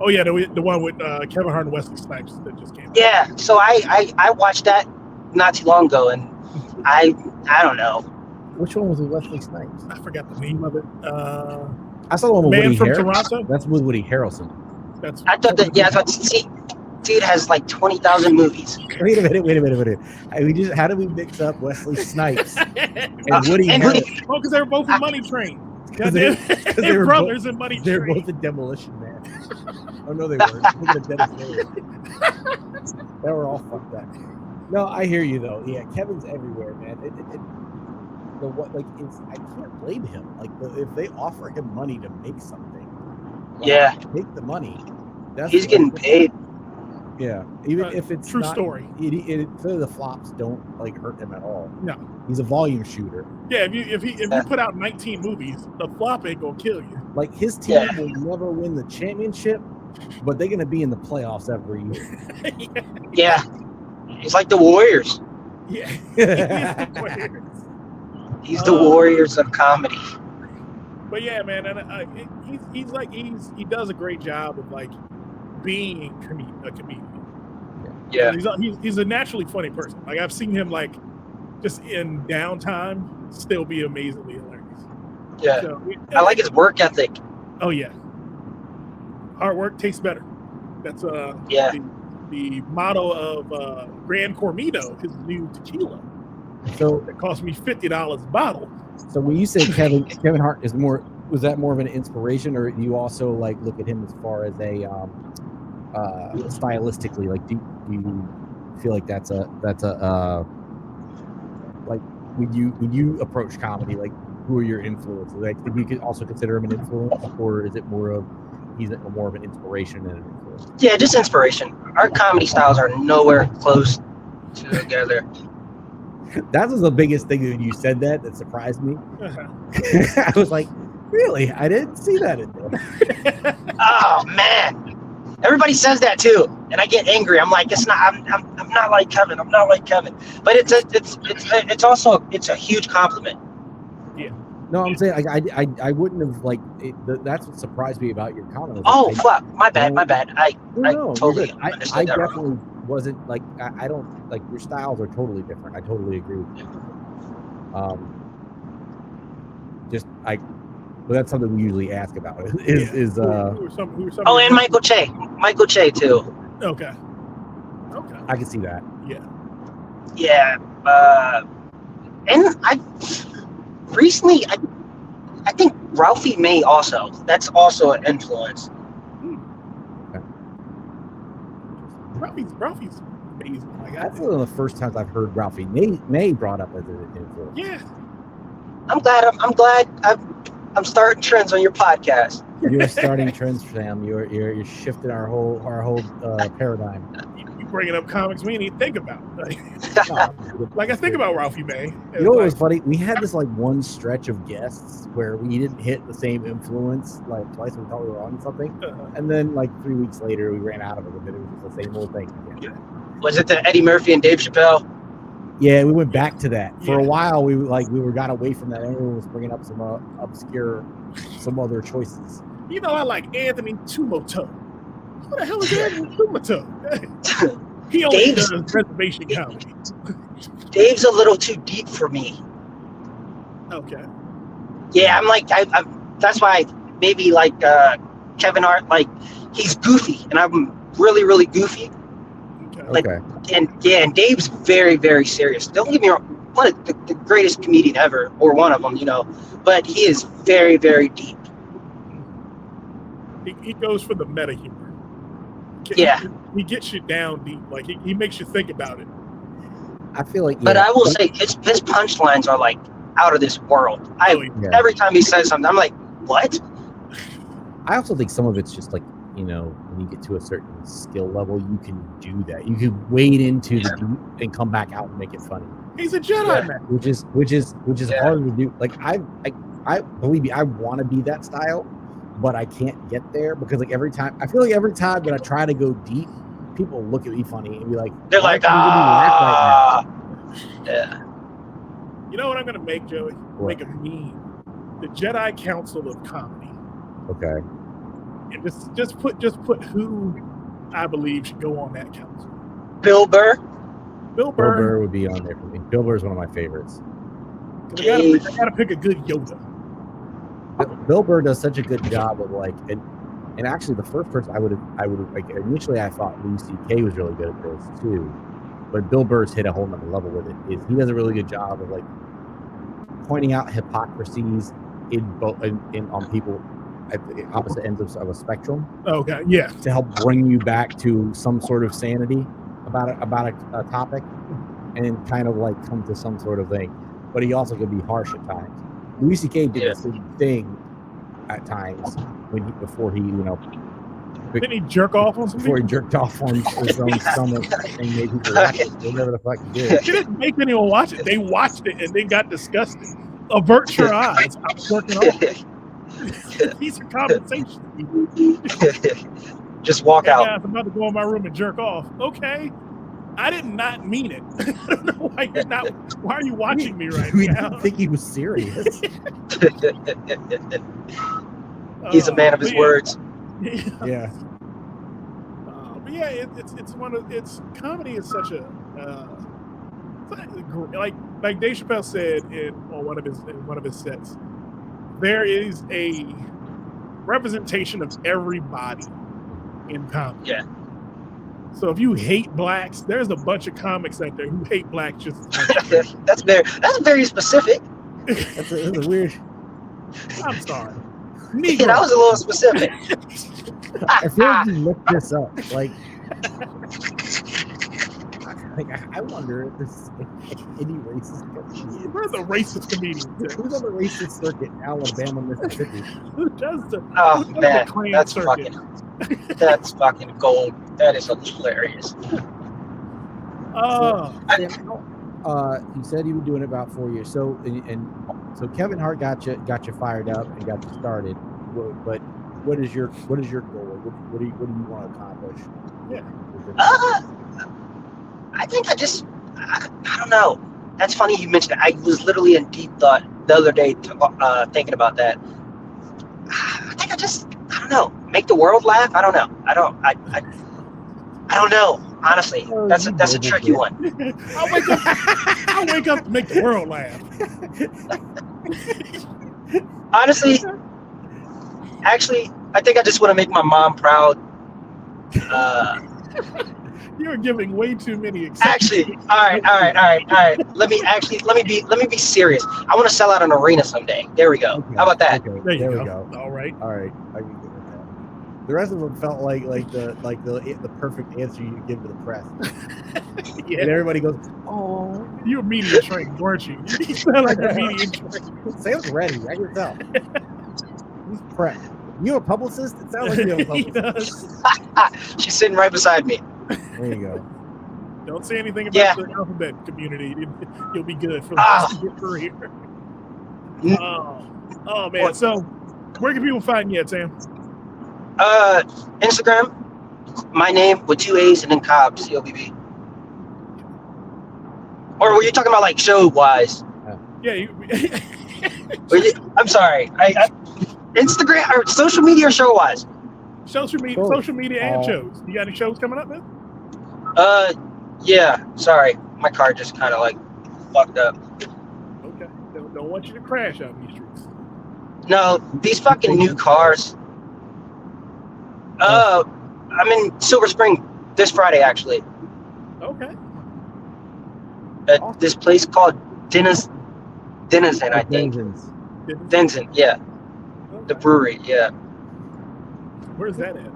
Oh yeah, the one with Kevin Hart and Wesley Snipes that just came out. Yeah. So I watched that not too long ago, and I don't know. Which one was with Wesley Snipes? I forgot the name of it. I saw the one with Man Woody from Harrelson. Toronto? That's with Woody Harrelson. That's I thought that. Yeah, I thought. See, dude has like 20,000 movies. Wait a minute. How did we mix up Wesley Snipes and Woody and Harrelson? Oh, because they were both in Money Train. 'Cause they They're were brothers in Money They're Train. both a Demolition Man. Oh no, they weren't. Look at Dennis Miller. They were all fucked up. No, I hear you though. Yeah, Kevin's everywhere, man. I can't blame him. Like, if they offer him money to make something, like, Yeah. take the money. He's getting paid. Yeah, even if it's True not, story. The flops don't like hurt him at all. No. He's a volume shooter. Yeah, if you put out 19 movies, the flop ain't gonna kill you. Like his team will never win the championship, but they're gonna be in the playoffs every year. Yeah. He's like the Warriors. Yeah. He's the Warriors of comedy. But yeah, man, and he does a great job of like being a comedian. Yeah. He's a naturally funny person. Like I've seen him like just in downtime still be amazingly hilarious. Yeah. So, I like his work ethic. Oh yeah. Hard work tastes better. That's the motto of Grand Cormito, his new tequila. So It cost me $50 a bottle. So when you say Kevin Hart is was that more of an inspiration, or you also like look at him as far as a stylistically? Like, do you feel like that's a like when you approach comedy, like who are your influences? Like, do you could also consider him an influence, or is it more of more of an inspiration and an influence? Yeah, just inspiration. Our comedy styles are nowhere close together. That was the biggest thing when you said that surprised me. I was like, really? I didn't see that in there. Oh man, everybody says that too, and I get angry. I'm like, it's not. I'm not like Kevin. I'm not like Kevin. But it's also a huge compliment. No, I'm saying I wouldn't have that's what surprised me about your comment. Oh fuck, my bad. I totally I understood that wrong. definitely wasn't like I don't like your styles are totally different. I totally agree with you. But that's something we usually ask about. Who were some Oh, and Michael Che too. Okay. I can see that. Yeah. And recently I think Ralphie May also. That's also an influence. Ralphie's amazing. Like, That's one of the first times I've heard Ralphie May brought up as an influence. yeah. I'm glad I'm starting trends on your podcast. You're starting trends, Sam. You're shifting our whole paradigm. You bringing up comics we didn't even think about. No, Like I think about Ralphie May. You know what was funny? We had this like one stretch of guests where we didn't hit the same influence like twice. We thought we were on something, and then like 3 weeks later we ran out of it, and then it was just the same old thing again. Was it the Eddie Murphy and Dave Chappelle? Yeah, we went back to that for a Yeah. while. We got away from that. Everyone was bringing up some obscure, some other choices. You know, I like Anthony Tumoto. What the hell is Anthony Tumoto? He only Dave's- does reservation comedy. Dave's a little too deep for me. Okay. Yeah, I'm like, that's why maybe like Kevin Hart, like he's goofy, and I'm really, really goofy. Okay. Like- Okay, And Dave's very, very serious. Don't get me wrong, one of the greatest comedian ever, or one of them, but he is very, very deep. He goes for the meta humor. Yeah. He gets you down deep. Like he makes you think about it. I feel like. But yeah, I will say his punchlines are like out of this world. Oh, yeah. Every time he says something, I'm like, what? I also think some of it's just like, when you get to a certain skill level, you can do that. You can wade into the deep and come back out and make it funny, He's a Jedi Yeah. man. which is Yeah. hard to do. Like I believe me, I want to be that style, but I can't get there because like every time that I try to go deep, people look at me funny and be like, They're "Why like, can't you laugh right yeah. You know what I'm gonna make, Joey? What? Make a meme. The Jedi Council of Comedy. now?" Okay. And just put who I believe should go on that council. Bill Burr. Bill Bill Burr. Burr would be on there for me. Bill Burr is one of my favorites. I gotta pick a good Yoda. Bill Burr does such a good job of like, and actually the first person I would have like initially I thought Louis C.K. was really good at this too, but Bill Burr's hit a whole nother level with it. Is he does a really good job of like pointing out hypocrisies on people at the opposite ends of a spectrum Okay, yeah. to help bring you back to some sort of sanity about a topic and kind of like come to some sort of thing. But he also could be harsh at times. Louis C.K. did the same thing at times before he Didn't he jerk off on some before he people? jerked off on his own stomach and made people watch it. Whatever the fuck he did. He didn't make anyone watch it. They watched it and they got disgusted. Avert your eyes. I'm jerking off. He's a compensation. Just walk Hey out. guys, I'm about to go in my room and jerk off. Okay. I did not mean it. I don't know why you're not. Why are you watching me right We now? didn't think he was serious. He's a man of his but yeah. words. Yeah. But yeah, it's comedy is such a like Dave Chappelle said in one of his sets. There is a representation of everybody in comedy. Yeah. So if you hate blacks, there's a bunch of comics out there who hate blacks just as much. That's very specific. That's a weird. I'm sorry. Yeah, that was a little specific. I feel like you looked this up. Like I wonder if there's any racist comedians. Where's a racist comedian? Who's on the racist circuit in Alabama, Mississippi? Who does the Oh who does man, the Klan that's circuit? fucking gold. That is hilarious. You said you were doing it about 4 years. So so Kevin Hart got you fired up and got you started. But what is your goal? What do you want to accomplish? I think I don't know. That's funny you mentioned it. I was literally in deep thought the other day thinking about that. I think I don't know. Make the world laugh? I don't know. I don't know. Honestly, that's a tricky one. I'll wake up to make the world laugh. Honestly, actually, I think I just want to make my mom proud. You're giving way too many Actually, all right. Let me be serious. I want to sell out an arena someday. There we go. Okay, How about that? Okay, There you we go. go. All right. All right, I can get with that. The rest of them felt like the perfect answer you give to the press, Yeah. and everybody goes, "Oh, You were media trained, weren't you? You sound like a media trained. Sam's ready. I can tell. He's prepped. You a publicist? It sounds like you have a He publicist. does. She's sitting right beside me. There you go. Don't say anything about Yeah. the alphabet community. You'll be good for the Ah. rest of your career. Mm. Oh man. What? So where can people find you at, Sam? Instagram, my name with 2 A's and then Cobb, COBB. Or were you talking about like show wise? Yeah. I'm sorry. I Instagram or social media or show wise? Social media and shows. You got any shows coming up, man? Yeah. Sorry, my car just kind of like fucked up. Okay. Don't want you to crash out in these streets. No, these fucking new cars. I'm in Silver Spring this Friday actually. Okay. At this place called Denizen, I think. Denison, yeah. The brewery, yeah. Where's that at?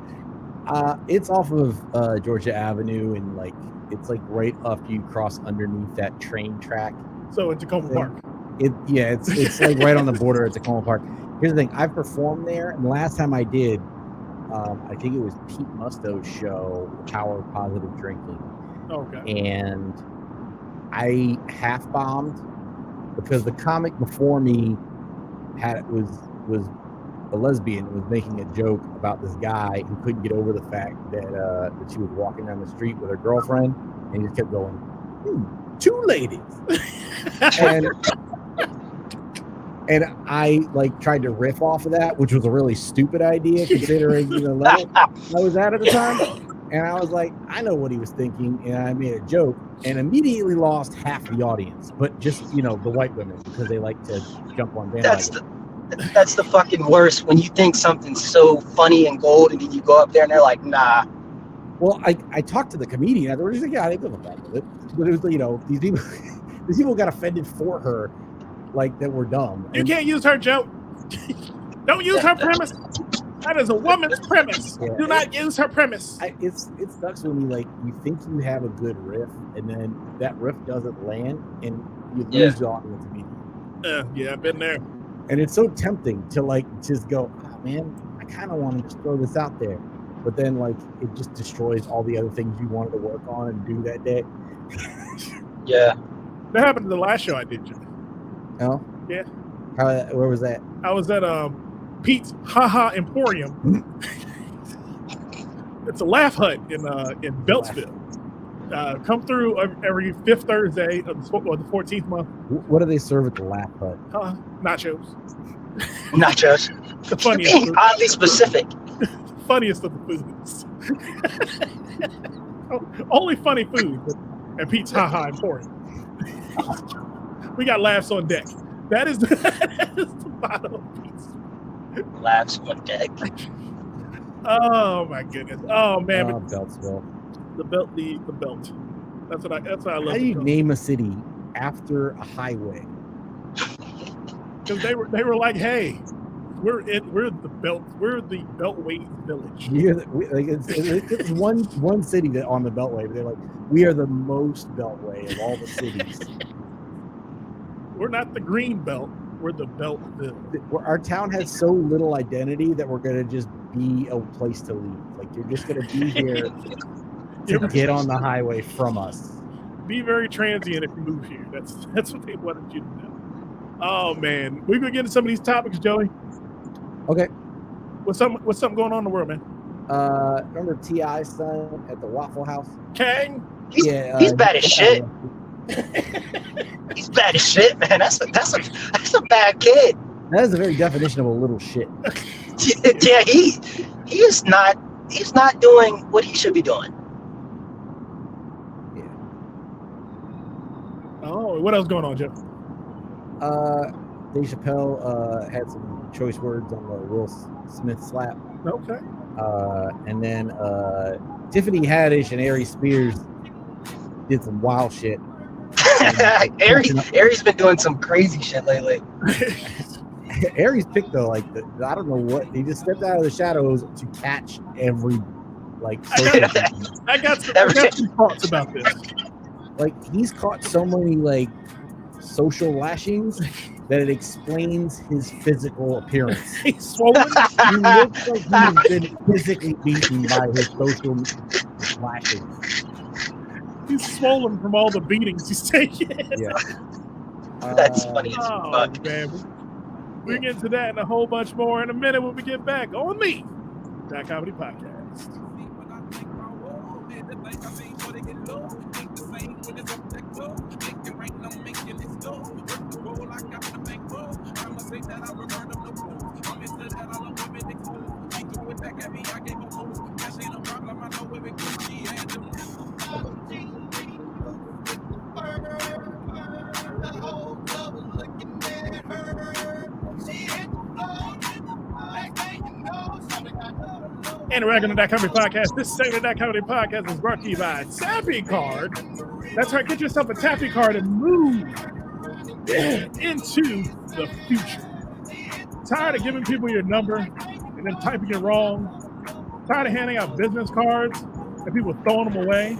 It's off of Georgia Avenue, and like it's like right after you cross underneath that train track. So in Tacoma Park. It's like right on the border at Tacoma Park. Here's the thing: I've performed there, and the last time I did, I think it was Pete Musto's show, Power of Positive Drinking, Okay. and I half bombed because the comic before me was a lesbian, was making a joke about this guy who couldn't get over the fact that she was walking down the street with her girlfriend, and he just kept going, 2 ladies, and I like tried to riff off of that, which was a really stupid idea considering the level I was at the time. And I was like, I know what he was thinking, and I made a joke and immediately lost half the audience, but just the white women, because they like to jump on bandwagon. That's the fucking worst, when you think something's so funny and gold and then you go up there and they're like, nah. Well, I talked to the comedian afterwards. He's like, yeah, they give a fuck with it. But it was, these people got offended for her, like that we're dumb. You can't use her joke. Don't use her premise. That is a woman's premise. Yeah. Do not use her premise. It sucks when you think you have a good riff, and then that riff doesn't land, and you lose the audience immediately. Yeah, I've been there. And it's so tempting to just go, oh man, I kind of want to just throw this out there, but then it just destroys all the other things you wanted to work on and do that day. Yeah. That happened to the last show I did, Jimmy. Oh yeah. Where was that? I was at Pete's Haha Emporium. It's a laugh hut in Beltsville. Come through every 5th Thursday of the 14th month. What do they serve at the Laugh Hut? Nachos. Nachos. The funniest. You're being oddly specific. Funniest of the foods. Only funny food at Pete's Haha Emporium. We got laughs on deck. That is the bottom of Pete's. Laughs on deck. Oh my goodness. Oh man. Beltsville. The belt. That's what I love. How do you name a city after a highway? Because they were like, hey, we're the Beltway Village. It's one city that on the Beltway, but they're like, we are the most Beltway of all the cities. We're not the Green Belt. We're the Beltville. Our town has so little identity that we're gonna just be a place to leave. You're just gonna be here to get on the highway from us. Be very transient if you move here. That's what they wanted you to know. Oh man, we're gonna get into some of these topics, Joey. Okay. What's something going on in the world, man? Remember T.I.'s son at the Waffle House? Kang? He's bad as shit. He's bad as shit, man. That's a bad kid. That is the very definition of a little shit. Yeah, he's not doing what he should be doing. Yeah. Oh, what else going on, Jeff? Dave Chappelle had some choice words on the Will Smith slap. Okay. And then Tiffany Haddish and Aries Spears did some wild shit. Aries been doing some crazy shit lately. Aries picked though, like I don't know what he just stepped out of the shadows to catch every like. I got some thoughts about this. Like he's caught so many like social lashings that it explains his physical appearance. He's swollen. He looks like he's been physically beaten by his social lashings. He's swollen from all the beatings he's taken. Yeah. That's funny as Oh, fuck. man. We'll get into that and a whole bunch more in a minute when we get back on me. That Comedy Podcast. And we're back on the That Comedy Podcast. This segment of That Comedy Podcast is brought to you by Tappy Card. That's right, get yourself a Tappy Card and move into the future. Tired of giving people your number and then typing it wrong? Tired of handing out business cards and people throwing them away?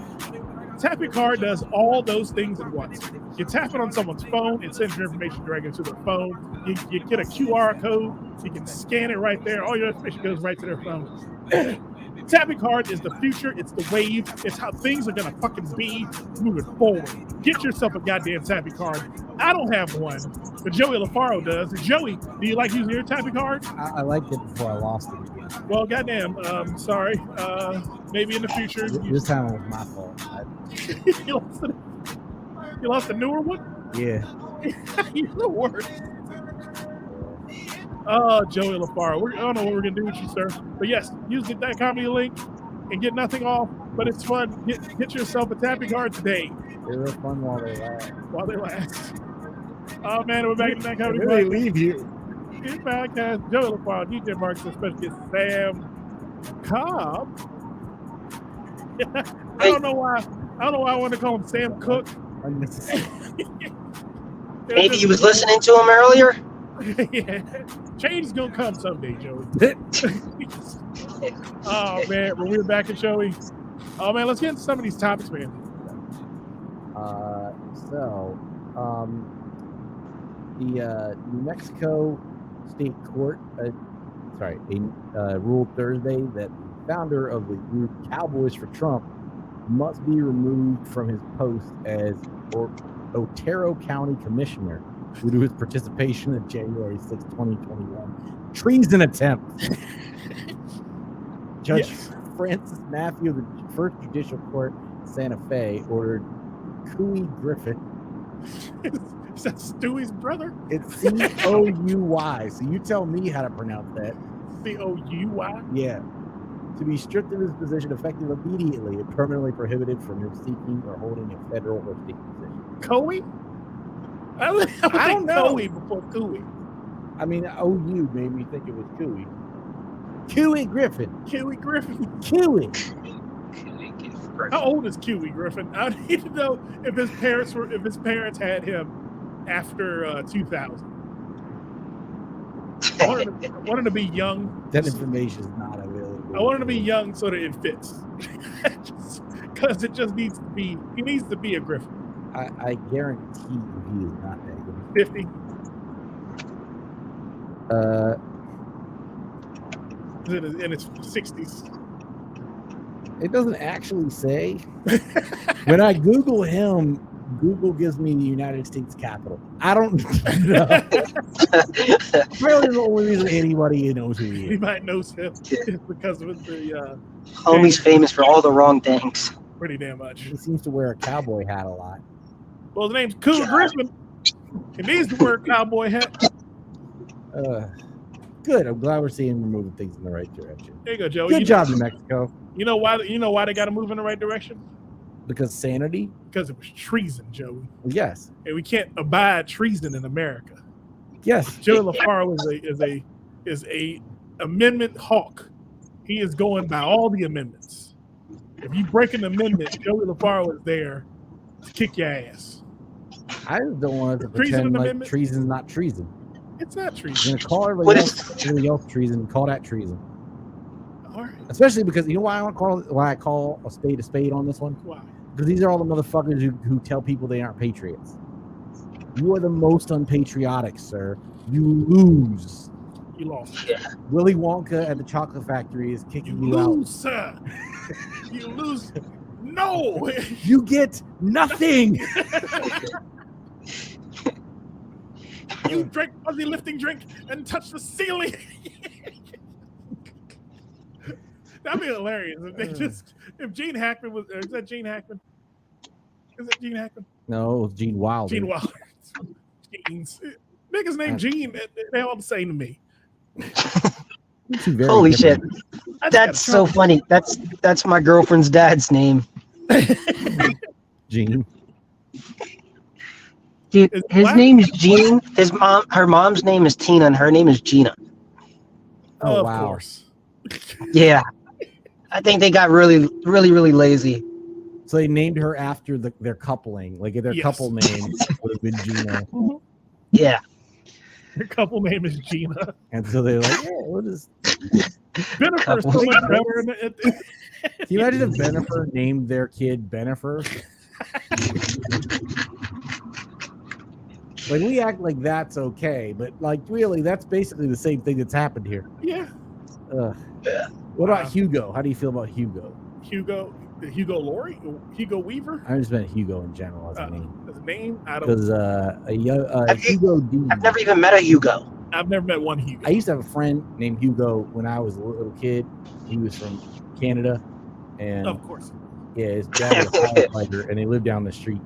Tappy Card does all those things at once. You tap it on someone's phone, it sends your information directly to their phone. You get a QR code, you can scan it right there. All your information goes right to their phone. Tappy Card is the future. It's the wave. It's how things are gonna fucking be moving forward. Get yourself a goddamn Tappy Card. I don't have one, but Joey LaFaro does. Joey, do you like using your Tappy Card? I liked it before I lost it again. Well, goddamn. Sorry. Maybe in the future. This time it was my fault. You lost a newer one? Yeah. You're the worst. Oh, Joey LaFaro. I don't know what we're going to do with you, sir. But yes, use the That Comedy link and get nothing off. But it's fun. Get yourself a Tappy Card today. They're fun while they last. While they last. Oh, man. We're back in That Comedy When they Podcast. leave you. Good podcast. Joey LaFaro, DJ Marks, and special guest Sam Cobb. I don't know why I want to call him Sam Cook. Maybe he was listening to him earlier. Yeah. Change is gonna come someday, Joey. Oh man, but we're back at Joey. Oh man, let's get into some of these topics, man. The New Mexico State Court, ruled Thursday that the founder of the group Cowboys for Trump must be removed from his post as Otero County Commissioner due to his participation in January 6, 2021 treason attempt. Judge Francis Matthew of the First Judicial Court, Santa Fe, ordered Couy Griffin. Is that Stewie's brother? It's C-O-U-Y. So you tell me how to pronounce that. C-O-U-Y? Yeah. To be stripped of his position effective immediately and permanently prohibited from him seeking or holding a federal or state position. Coey? I don't know. Coey before Couy. I mean, OU made me think it was Couy. Couy Griffin. Couy Griffin. Couy. How old is Couy Griffin? I need to know if his parents had him after 2000. I wanted to be young. That information is not available. I wanted to be young so that it fits. Because it just needs to be. He needs to be a Griffin. I guarantee you he is not that good. 50. In his 60s. It doesn't actually say. When I Google him, Google gives me the United States Capitol. I don't know. Probably the only reason anybody knows who he is. He might know him because of the Homie's famous for all the wrong things. pretty damn much. He seems to wear a cowboy hat a lot. Well, his name's Couy Griffin. He needs to wear a cowboy hat. Good. I'm glad we're seeing him moving things in the right direction. There you go, Joe. Good job, New Mexico. You know why they got to move in the right direction? Because sanity? Because it was treason, Joey. Yes. And we can't abide treason in America. Yes. Joey LaFaro is a amendment hawk. He is going by all the amendments. If you break an amendment, Joey LaFaro is there to kick your ass. I just don't want to Treason pretend like amendment? treason's not treason. It's not You're treason. gonna call What everybody else treason. Call that treason. All right. Especially because you know why I call a spade on this one? Wow. Because these are all the motherfuckers who tell people they aren't patriots. You are the most unpatriotic, sir. You lose. You lost. Willy Wonka at the chocolate factory is kicking You you out. lose, sir. You lose. No. You get nothing. You drank fuzzy lifting drink and touched the ceiling. That'd be hilarious if they if Gene Hackman was. Is that Gene Hackman? Is that Gene Hackman? No, it was Gene Wilder. Gene Wilder. Gene's niggas named Gene. They all the same to me. Two very Holy different- shit. That's so funny. That's my girlfriend's dad's name. Gene. Dude, Is his black- name is Gene. Her mom's name is Tina, and her name is Gina. Oh, of wow. course. Yeah. I think they got really lazy. So they named her after their coupling. Like their Yes. couple name would have been Gina. Yeah. Your couple name is Gina. And so they're like, yeah, what is Bennifer is so much better. Can you imagine if Bennifer named their kid Bennifer? Like we act like that's okay, but like really, that's basically the same thing that's happened here. Yeah. Ugh. What about Hugo? How do you feel about Hugo? Hugo Laurie? Hugo Weaver? I just meant Hugo in general as a name His name? I don't. because Hugo D. I've never even met a Hugo. I've never met one Hugo. I used to have a friend named Hugo when I was a little kid. He was from Canada, and Of course. yeah, his dad was a firefighter, and they lived down the street,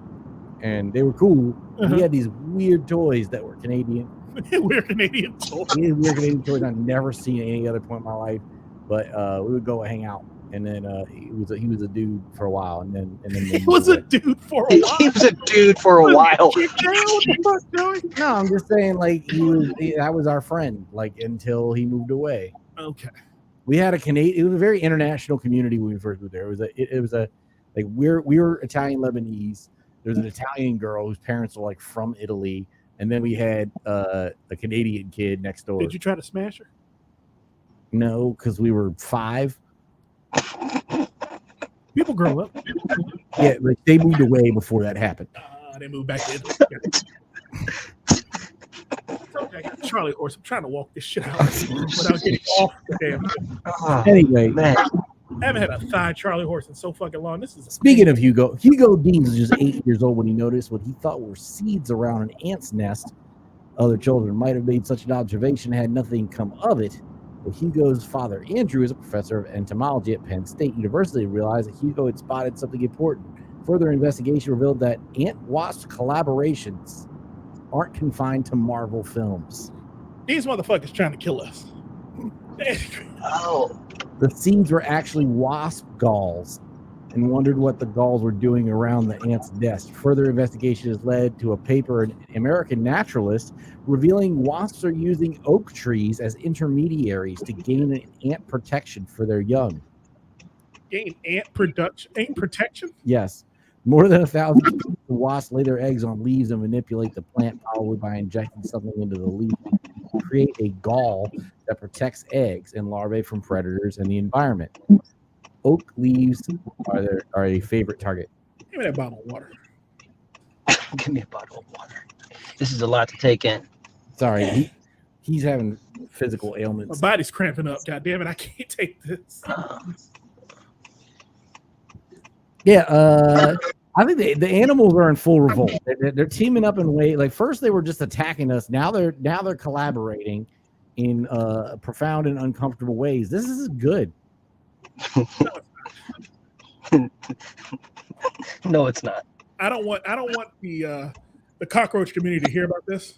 and they were cool. Uh-huh. He had these weird toys that were Canadian. We're Canadian. So He had weird Canadian toys I've never seen at any other point in my life. But we would go hang out, and then he was a dude for a while, and then he was a dude for a while. He was a dude for a while. Kicked down? What the fuck, Joey? No, I'm just saying, like that was our friend, like until he moved away. Okay. We had it was a very international community when we first moved there. It was a like we were Italian Lebanese. There's an Italian girl whose parents were like from Italy, and then we had a Canadian kid next door. Did you try to smash her? No, because we were 5. People grow up. Yeah, like they moved away before that happened. They moved back in. Okay, Charlie horse. I'm trying to walk this shit out without getting off the damn thing. Oh, Anyway, man. I haven't had a thigh Charlie horse in so fucking long. This is speaking of Hugo Dean was just 8 years old when he noticed what he thought were seeds around an ant's nest. Other children might have made such an observation, had nothing come of it. But Hugo's father, Andrew, is a professor of entomology at Penn State University, realized that Hugo had spotted something important. Further investigation revealed that ant-wasp collaborations aren't confined to Marvel films. these motherfuckers trying to kill us. Oh. The seeds were actually wasp galls, and wondered what the galls were doing around the ant's nest. Further investigation has led to a paper in American Naturalist revealing wasps are using oak trees as intermediaries to gain an ant protection for their young. Gain ant protection? Yes. More than 1,000 wasps lay their eggs on leaves and manipulate the plant, probably by injecting something into the leaf to create a gall that protects eggs and larvae from predators and the environment. Oak leaves are a favorite target. Give me that bottle of water. Give me a bottle of water. This is a lot to take in. Sorry, he's having physical My ailments. body's cramping up. God damn it, I can't take this. Yeah, I think the animals are in full revolt. They're teaming up in ways like first they were just attacking us. Now they're collaborating in profound and uncomfortable ways. This is good. No, it's not. I don't want the cockroach community to hear about this.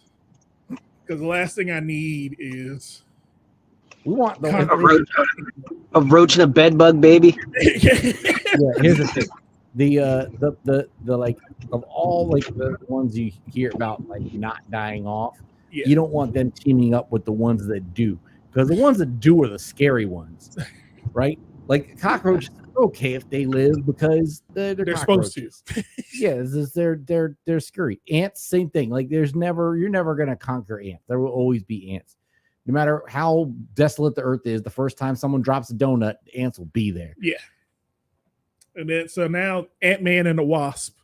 Because the last thing I need is We want the cockroach. A roach and a bed bug, baby. yeah, here's the thing. The like of all like the ones you hear about like not dying off, Yeah. you don't want them teaming up with the ones that do, because the ones that do are the scary ones, right? Like cockroaches okay if they live because they're supposed to. Yeah, they're scurry. Ants, same thing. Like you're never gonna conquer ants. There will always be ants. No matter how desolate the earth is, the first time someone drops a donut, the ants will be there. Yeah. And then so now Ant-Man and the Wasp.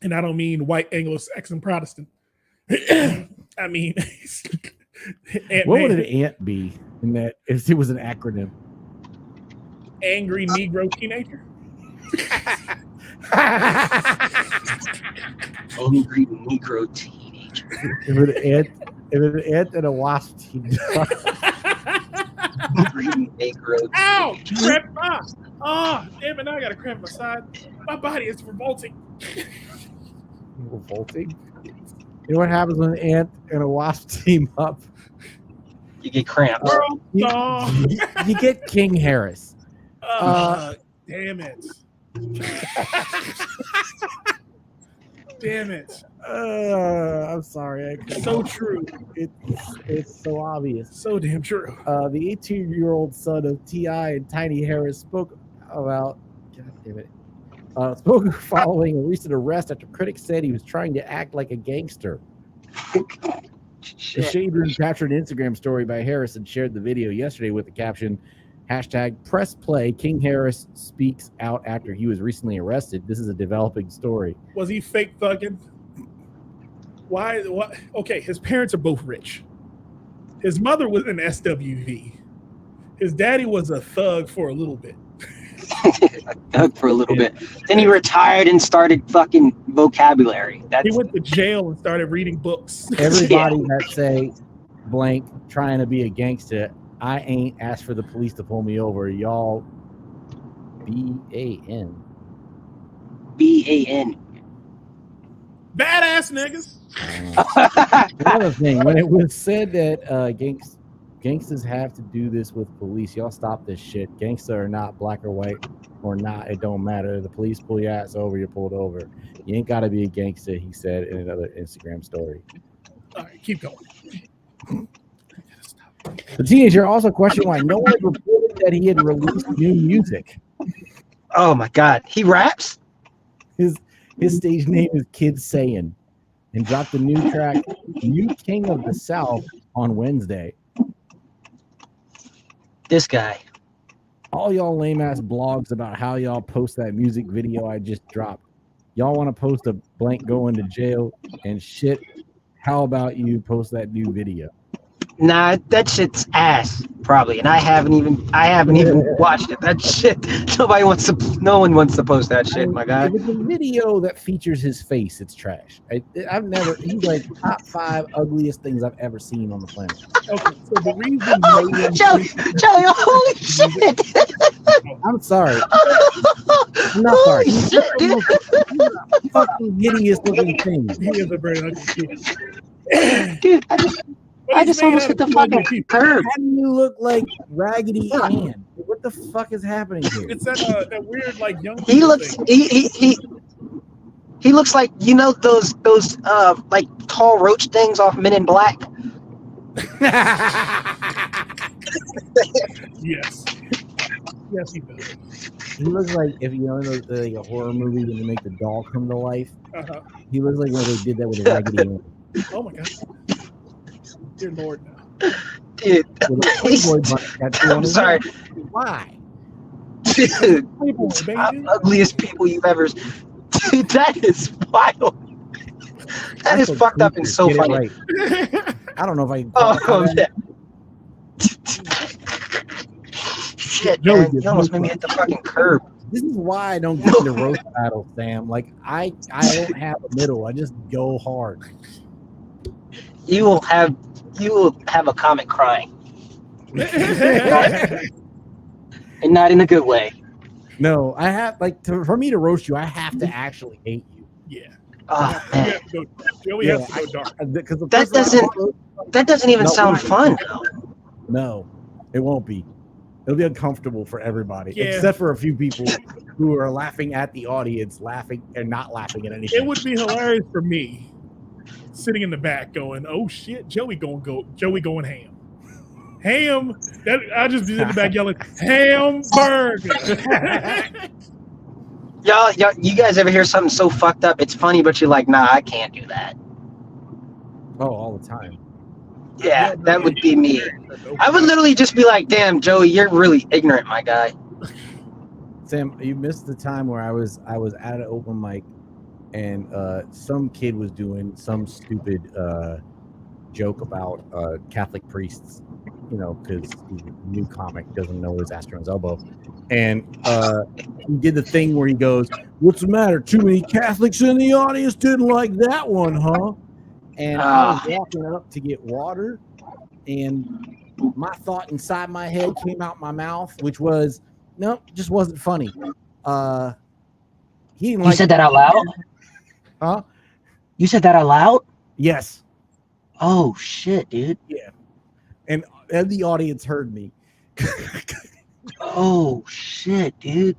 And I don't mean white Anglo-Saxon Protestant. I mean Ant-Man. What would an ant be in that if it was an acronym? Angry Negro teenager. Angry Negro teenager. If an ant and a wasp team. Angry Negro. Ow! Crap! Oh, damn it! Now I got a cramp in my side. My body is revolting. Revolting. You know what happens when an ant and a wasp team up? You get cramps. You get King Harris. Damn it. Damn it. I'm sorry. So true. It's so obvious. So damn true. The 18-year-old son of T.I. and Tiny Harris spoke about. God damn it. Spoke following a recent arrest after critics said he was trying to act like a gangster. The Shade Room captured an Instagram story by Harris and shared the video yesterday with the caption, #PressPlay. King Harris speaks out after he was recently arrested. This is a developing story. Was he fake thugging? Why? What? Okay, his parents are both rich. His mother was an SWV. His daddy was a thug for a little bit. For a little bit. Then he retired and started fucking vocabulary. He went to jail and started reading books. Everybody that say blank trying to be a gangster, I ain't asked for the police to pull me over. Y'all BAN. BAN. Badass niggas. Another thing, when it was said that gangsters have to do this with police, y'all stop this shit. Gangsters are not black or white or not. It don't matter. The police pull your ass over, you're pulled over. You ain't got to be a gangster, he said in another Instagram story. All right, keep going. The teenager also questioned why no one reported that he had released new music. Oh my God, he raps? His stage name is Kid Sayin, and dropped the new track, New King of the South, on Wednesday. This guy. All y'all lame ass blogs about how y'all post that music video I just dropped. Y'all want to post a blank going to jail and shit. How about you post that new video? Nah, that shit's ass, probably, and I haven't even watched it. That shit, no one wants to post that shit, my guy. If it's a video that features his face, it's trash. He's like top 5 ugliest things I've ever seen on the planet. Okay, so the reason Joey, holy shit! I'm sorry. I'm not sorry. He's Dude. a fucking hideous looking thing. he is a very ugly kid. Dude, I just almost hit the fucking curb. How do you look like Raggedy Ann? What the fuck is happening here? It's that weird like young. He looks he looks like, you know, those like tall roach things off Men in Black. Yes, he does. He looks like, if you know like a horror movie when they make the doll come to life. Uh-huh. He looks like when they did that with Raggedy Ann. Oh my God. Dear Lord, now. Dude, With a Playboy bunny tattoo on I'm his sorry. head. Why? Dude, Playboy, top baby. ugliest people you've ever. Dude, that is wild. That is That's a fucked up and creeper. so Get it funny. right. I don't know if I can Oh, qualify that. yeah. Shit, Joey man, gets you almost no made me hit the fucking curb. This is why I don't get into roast battles, Sam. Like I don't have a middle. I just go hard. You will have a comic crying, and not in a good way. No, I have for me to roast you, I have to actually hate you. Yeah. Oh man, Joey has to go dark. Because that doesn't even No, sound why? fun. No, it won't be. It'll be uncomfortable for everybody, Yeah. except for a few people who are laughing at the audience, laughing and not laughing at anything. It would be hilarious for me, sitting in the back, going, "Oh shit, Joey going ham." ham. I just be in the back yelling, hamburger. Y'all, you guys ever hear something so fucked up? It's funny, but you're like, nah, I can't do that. Oh, all the time. Yeah, that would be me. I would literally just be like, damn, Joey, you're really ignorant, my guy. Sam, you missed the time where I was at an open mic, and some kid was doing some stupid joke about Catholic priests, you know, because he's a new comic, doesn't know his ass around his elbow, and he did the thing where he goes, "What's the matter? Too many Catholics in the audience didn't like that one, huh?" And I was walking up to get water, and my thought inside my head came out my mouth, which was, nope, just wasn't funny. He didn't You said that out loud? Huh? You said that out loud? Yes. Oh, shit, dude. Yeah. And the audience heard me. Oh, shit, dude.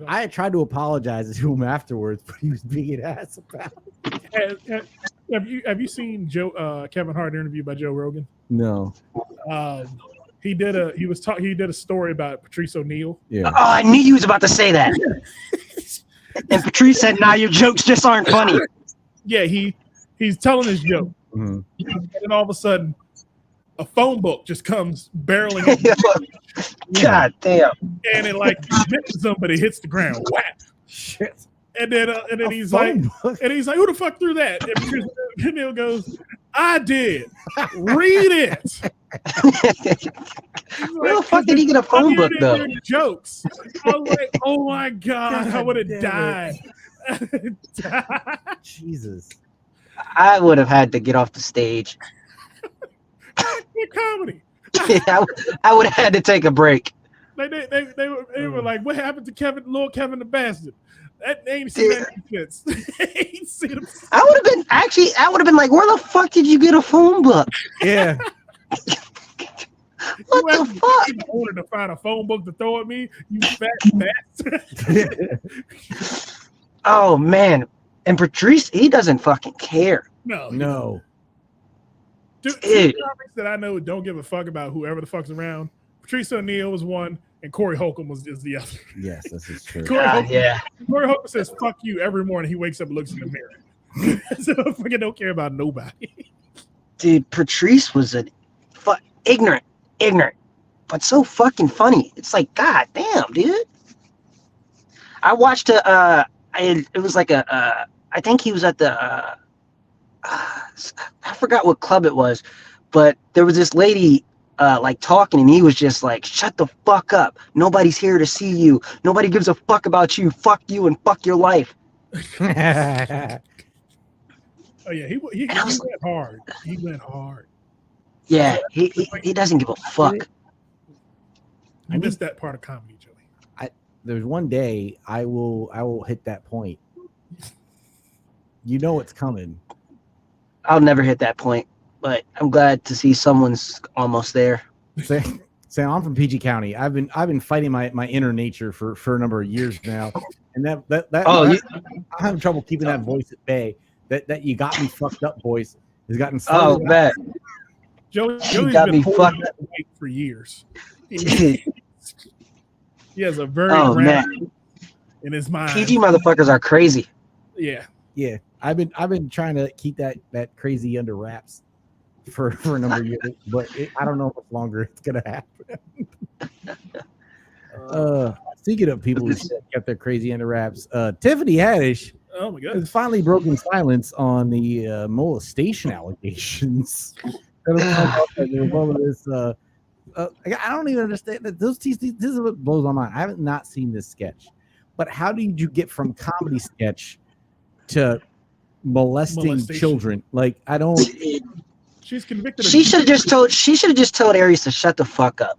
I had tried to apologize to him afterwards, but he was being an ass about it. Have you seen Kevin Hart interviewed by Joe Rogan? No. He did a story about Patrice O'Neal. Yeah. Oh, I knew you was about to say that. And Patrice said, "Nah, your jokes just aren't funny." Yeah, he's telling his joke, Mm-hmm. and then all of a sudden, a phone book just comes barreling up, God damn. and it like hits somebody, hits the ground, whap. Shit. And then he's like, "Who the fuck threw that?" And Patrice O'Neal goes, "I did. Read it." Where the fuck did he get a phone book though? Jokes. I was like, oh my god, I would have died. Jesus. I would have had to get off the stage. Good comedy. I would have had to take a break. They were like, what happened to Lord Kevin the Bastard? That they ain't seen that since. Ain't seen him. I would have been like, where the fuck did you get a phone book? Yeah. What the fuck? In order to find a phone book to throw at me, you fat bastard. Oh man. And Patrice, he doesn't fucking care. No. Two comics that I know don't give a fuck about whoever the fuck's around. Patrice O'Neal was one, and Corey Holcomb is the other. Yes, this is true. Corey Yeah. Holcomb says "fuck you" every morning. He wakes up and looks in the mirror. So I fucking don't care about nobody. Dude, Patrice was ignorant, but so fucking funny. It's like, god damn, dude. I watched it was like I think he was at the I forgot what club it was, but there was this lady like talking, and he was just like, shut the fuck up. Nobody's here to see you. Nobody gives a fuck about you. Fuck you and fuck your life. Oh yeah, he went hard. He went hard. Yeah, he doesn't give a fuck. I missed that part of comedy, Joey. There's one day I will hit that point. You know it's coming. I'll never hit that point, but I'm glad to see someone's almost there. Sam, I'm from PG County. I've been fighting my inner nature for a number of years now, and I'm having trouble keeping that voice at bay. That you got me fucked up voice has gotten. Oh, man. Joey's got been me holding fucked that weight for years. He has a very round in his mind. PG motherfuckers are crazy. Yeah. Yeah, I've been trying to keep that crazy under wraps for a number of years, but I don't know how much longer it's gonna happen. Speaking of people who kept their crazy under wraps, Tiffany Haddish Oh my god! has finally broken silence on the molestation allegations. I don't even understand that. This is what blows my mind. I haven't not seen this sketch, but how did you get from comedy sketch to molesting children? Like, I don't. She's convicted. She should have just told Aries to shut the fuck up.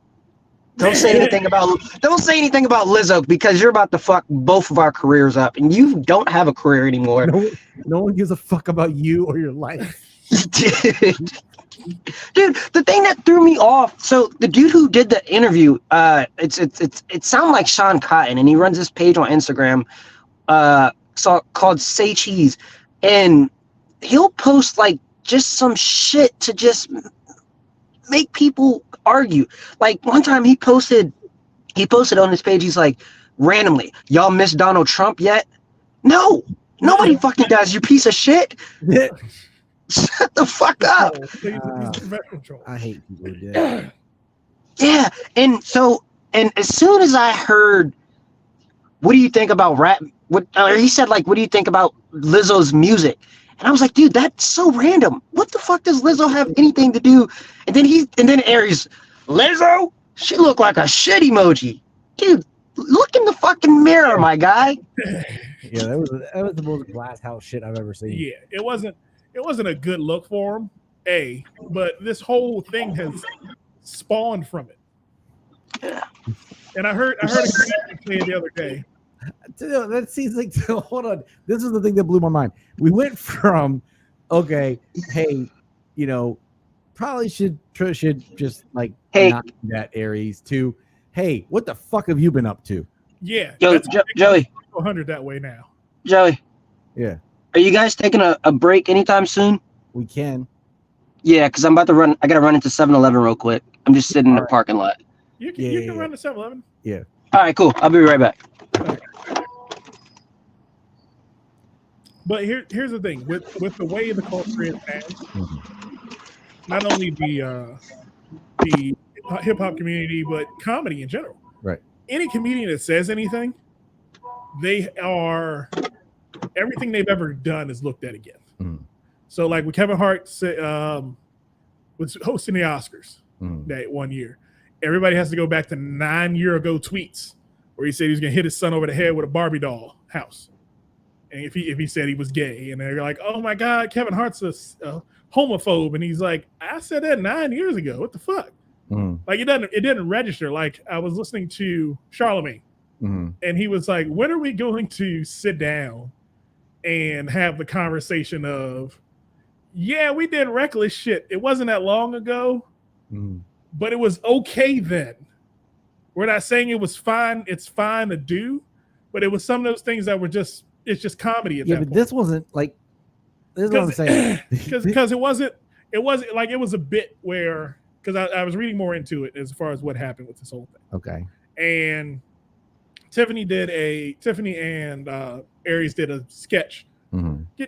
Don't say anything about Lizzo, because you're about to fuck both of our careers up, and you don't have a career anymore. No one gives a fuck about you or your life. Dude, the thing that threw me off. So the dude who did the interview, it sounded like Sean Cotton, and he runs this page on Instagram, called Say Cheese, and he'll post like just some shit to just make people argue. Like one time he posted on his page, he's like, randomly, y'all miss Donald Trump yet? No, nobody fucking does, you piece of shit. Shut the fuck up. He's a professional troll. I hate people who do that. Yeah, and as soon as I heard, what do you think about rap? He said, like, what do you think about Lizzo's music? And I was like, dude, that's so random. What the fuck does Lizzo have anything to do? And then Aries, Lizzo, she looked like a shit emoji. Dude, look in the fucking mirror, my guy. Yeah, that was the most glass house shit I've ever seen. Yeah, it wasn't a good look for him. But this whole thing has spawned from it. Yeah. And I heard a comedian say it the other day. That seems like, hold on. This is the thing that blew my mind. We went from, okay, hey, probably should just like not do that, Aries, to, hey, what the fuck have you been up to? Yeah. Joey. 100 that way now. Joey. Yeah. Are you guys taking a break anytime soon? We can. Yeah, because I'm about to run. I got to run into 7-Eleven real quick. I'm just sitting in the parking lot. You can run to 7-Eleven. Yeah. All right, cool. I'll be right back. But here's the thing with the way the culture is now, not only the hip hop community, but comedy in general. Right. Any comedian that says anything, everything they've ever done is looked at again. Mm-hmm. So like when Kevin Hart was hosting the Oscars that one year, everybody has to go back to 9 year ago tweets where he said he was gonna hit his son over the head with a Barbie doll house. And if he said he was gay, and they're like, "Oh my God, Kevin Hart's a homophobe," and he's like, "I said that 9 years ago. What the fuck?" Like it didn't register. Like I was listening to Charlemagne, and he was like, "When are we going to sit down and have the conversation of, yeah, we did reckless shit. It wasn't that long ago, but it was okay then. We're not saying it was fine. It's fine to do, but it was some of those things that were just." It's just comedy at that point. This wasn't like this is what I'm saying. Because it wasn't like it was a bit where because I was reading more into it as far as what happened with this whole thing. Okay. And Tiffany and Aries did a sketch.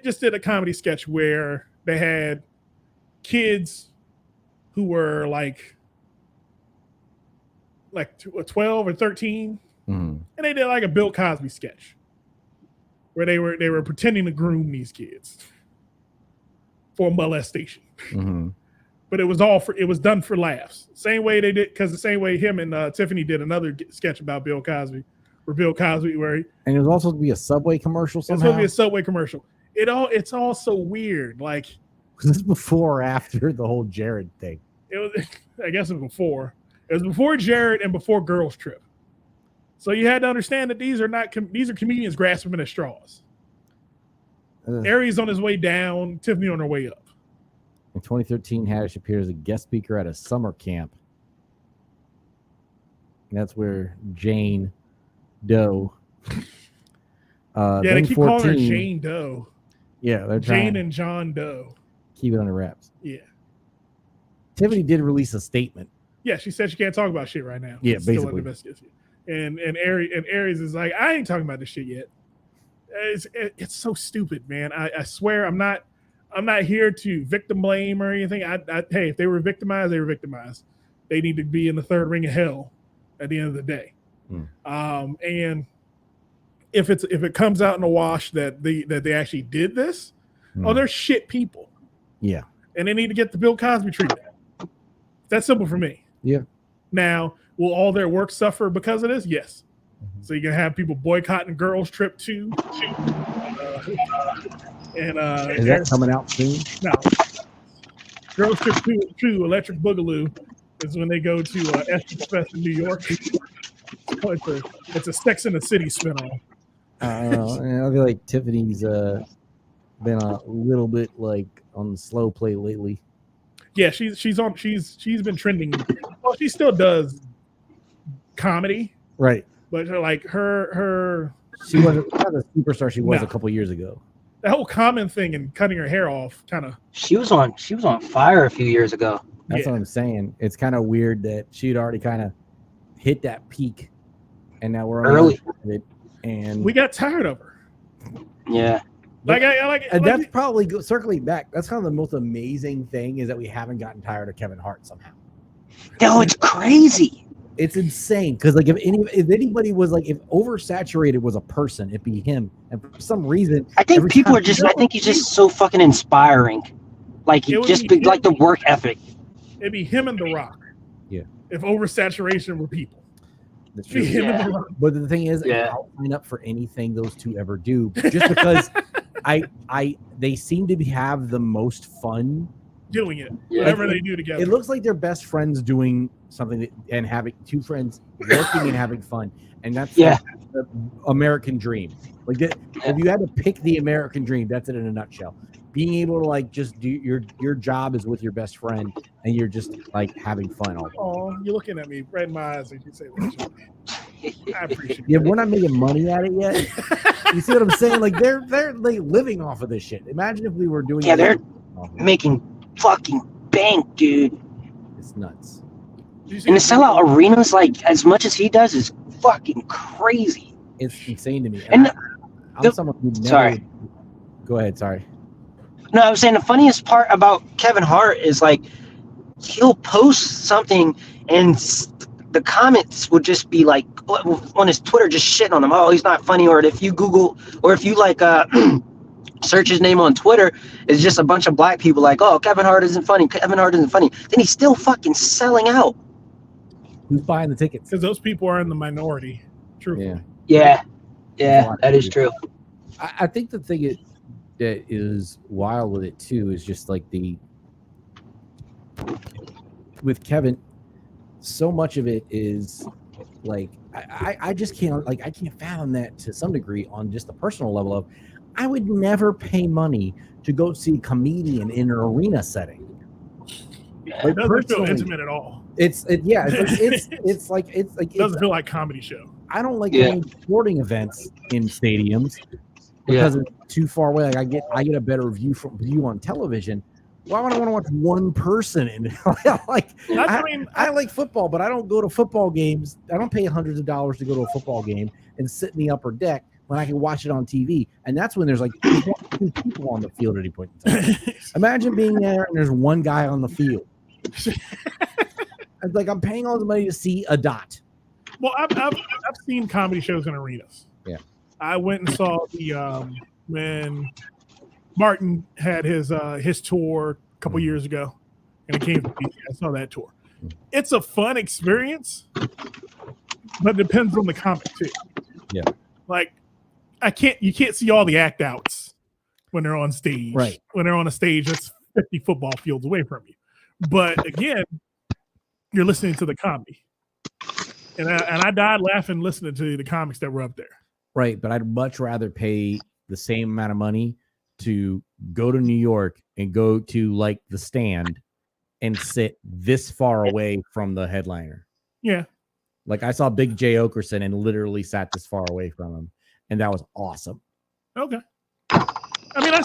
Just did a comedy sketch where they had kids who were like 12 or 13, and they did like a Bill Cosby sketch. Where they were pretending to groom these kids for molestation, but it was done for laughs. Same way they did because the same way him and Tiffany did another sketch about Bill Cosby, and it was also to be a Subway commercial. Somehow. It's supposed to be a Subway commercial. It's all so weird. Like was this before or after the whole Jared thing? It was. I guess it was before. It was before Jared and before Girls Trip. So you had to understand that these are comedians grasping at straws. Aries on his way down, Tiffany on her way up. In 2013, Haddish appeared as a guest speaker at a summer camp. And that's where Jane Doe. They keep calling her Jane Doe. Yeah, they're Jane and John Doe. Keep it under wraps. Yeah. Tiffany did release a statement. Yeah, she said she can't talk about shit right now. Yeah, it's basically. And Aries is like, I ain't talking about this shit yet. It's so stupid, man. I swear I'm not here to victim blame or anything. Hey, if they were victimized, they were victimized. They need to be in the third ring of hell at the end of the day. And if it comes out in the wash that they actually did this, they're shit people. Yeah. And they need to get the Bill Cosby treatment. That's simple for me. Yeah. Now, will all their work suffer because of this? Yes. So you're gonna have people boycotting Girls Trip 2. Is that coming out soon? No. Girls Trip 2 Electric Boogaloo is when they go to Essence Fest in New York. It's a Sex and the City spinoff. I feel like Tiffany's been a little bit like on the slow play lately. Yeah, she's been trending. Well, she still does comedy, right? But like her she wasn't the superstar she was a couple years ago. The whole Common thing and cutting her hair off kind of. She was on fire a few years ago. That's what I'm saying. It's kind of weird that she'd already kind of hit that peak, and now we're Early. on it, and We got tired of her. Yeah. and that's probably circling back. That's kind of the most amazing thing is that we haven't gotten tired of Kevin Hart somehow. No, it's crazy. It's insane because like if anybody was like if oversaturated was a person, it'd be him. And for some reason, I think every people time- are just. I think he's just so fucking inspiring. Like he It would just be like the work ethic. It'd be him and The Rock. Yeah. If oversaturation were people. That's It'd be true. him and The Rock. But the thing is, Yeah. I'll sign up for anything those two ever do, just because they seem to have the most fun. Doing it. Yeah. Whatever they do together. It looks like they're best friends doing something and having two friends working and having fun, and that's Yeah. like the American dream. Like that, if you had to pick the American dream, that's it in a nutshell. Being able to like just do your job is with your best friend, and you're just like having fun all day. Oh, you're looking at me right in my eyes as you say that. I appreciate Yeah, it. we're not making money at it yet. You see what I'm saying? Like they're like living off of this shit. Imagine if we were doing. Yeah, they're Oh, making fucking bank, dude. it's nuts. Did you see And to the sell out video? arenas like as much as he does is fucking crazy. It's insane to me. And I'm the- someone who never. sorry. Go ahead. Sorry. No, I was saying the funniest part about Kevin Hart is like he'll post something and the comments would just be like on his Twitter just shitting on him. Oh, he's not funny. Or if you Google or if you like search his name on Twitter, it's just a bunch of black people like, oh, Kevin Hart isn't funny. Kevin Hart isn't funny. Then he's still fucking selling out. Who's buying the tickets? Because those people are in the minority. Truthfully. Yeah. Yeah, that is true. I think the thing that is wild with it too is just like with Kevin, so much of it is like I just can't I can't fathom that to some degree on just the personal level of I would never pay money to go see a comedian in an arena setting. It doesn't feel personally, intimate at all. it's like It doesn't feel like comedy show. I don't like Yeah. going to sporting events in stadiums because it's too far away. Like I get a better view on television. Why would I want to watch one person in it? I like football, but I don't go to football games. I don't pay hundreds of dollars to go to a football game and sit in the upper deck when I can watch it on TV. And that's when there's like two people on the field at any point in time. Imagine being there and there's one guy on the field. It's like I'm paying all the money to see a dot. Well, I've seen comedy shows in arenas. Yeah. I went and saw the when Martin had his tour a couple years ago, and it came to DC. I saw that tour. It's a fun experience, but it depends on the comic too. Yeah. Like you can't see all the act outs when they're on stage. Right. When they're on a stage that's 50 football fields away from you. But again, you're listening to the comedy. And I died laughing listening to the comics that were up there. Right, but I'd much rather pay the same amount of money to go to New York and go to like the Stand and sit this far away from the headliner. Yeah. Like I saw Big J Okerson and literally sat this far away from him, and that was awesome. Okay. I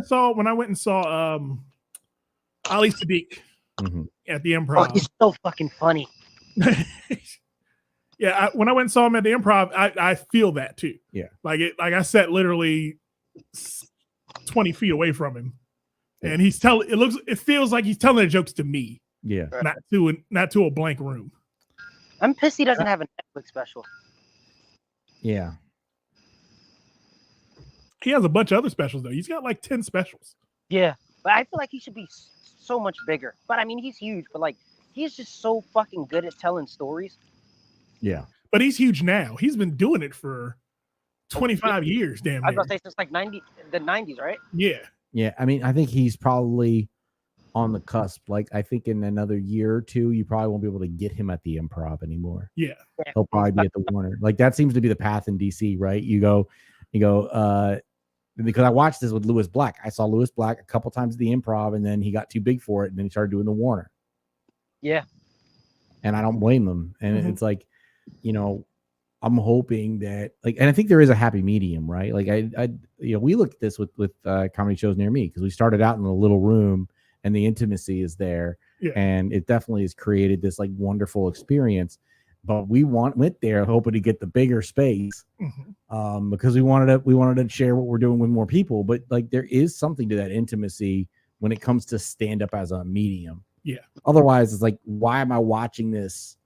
saw when I went and saw Ali Sadiq at the Oh, Improv. he's so fucking funny. Yeah, when I went and saw him at the Improv, I feel that too. Yeah. Like I sat literally 20 feet away from him, and it feels like he's telling the jokes to me, Yeah, not to a blank room. I'm pissed he doesn't have a Netflix special. yeah. He has a bunch of other specials though. He's got like 10 specials. Yeah, but I feel like he should be so much bigger. But I mean, he's huge, but like he's just so fucking good at telling stories. Yeah. But he's huge now. He's been doing it for 25 years, damn I was near. gonna say since like the 90s, right? Yeah. Yeah. I mean, I think he's probably on the cusp. Like, I think in another year or two, you probably won't be able to get him at the Improv anymore. Yeah. He'll probably be at the Warner. Like, that seems to be the path in DC, right? You go, because I watched this with Lewis Black. I saw Lewis Black a couple times at the Improv, and then he got too big for it, and then he started doing the Warner. Yeah. And I don't blame him. And it's like, I'm hoping that and I think there is a happy medium, right? Like we looked at this with comedy shows near me because we started out in a little room and the intimacy is there. Yeah. And it definitely has created this like wonderful experience. But we went there hoping to get the bigger space because we wanted to share what we're doing with more people. But like there is something to that intimacy when it comes to stand up as a medium. Yeah. Otherwise, it's like, why am I watching this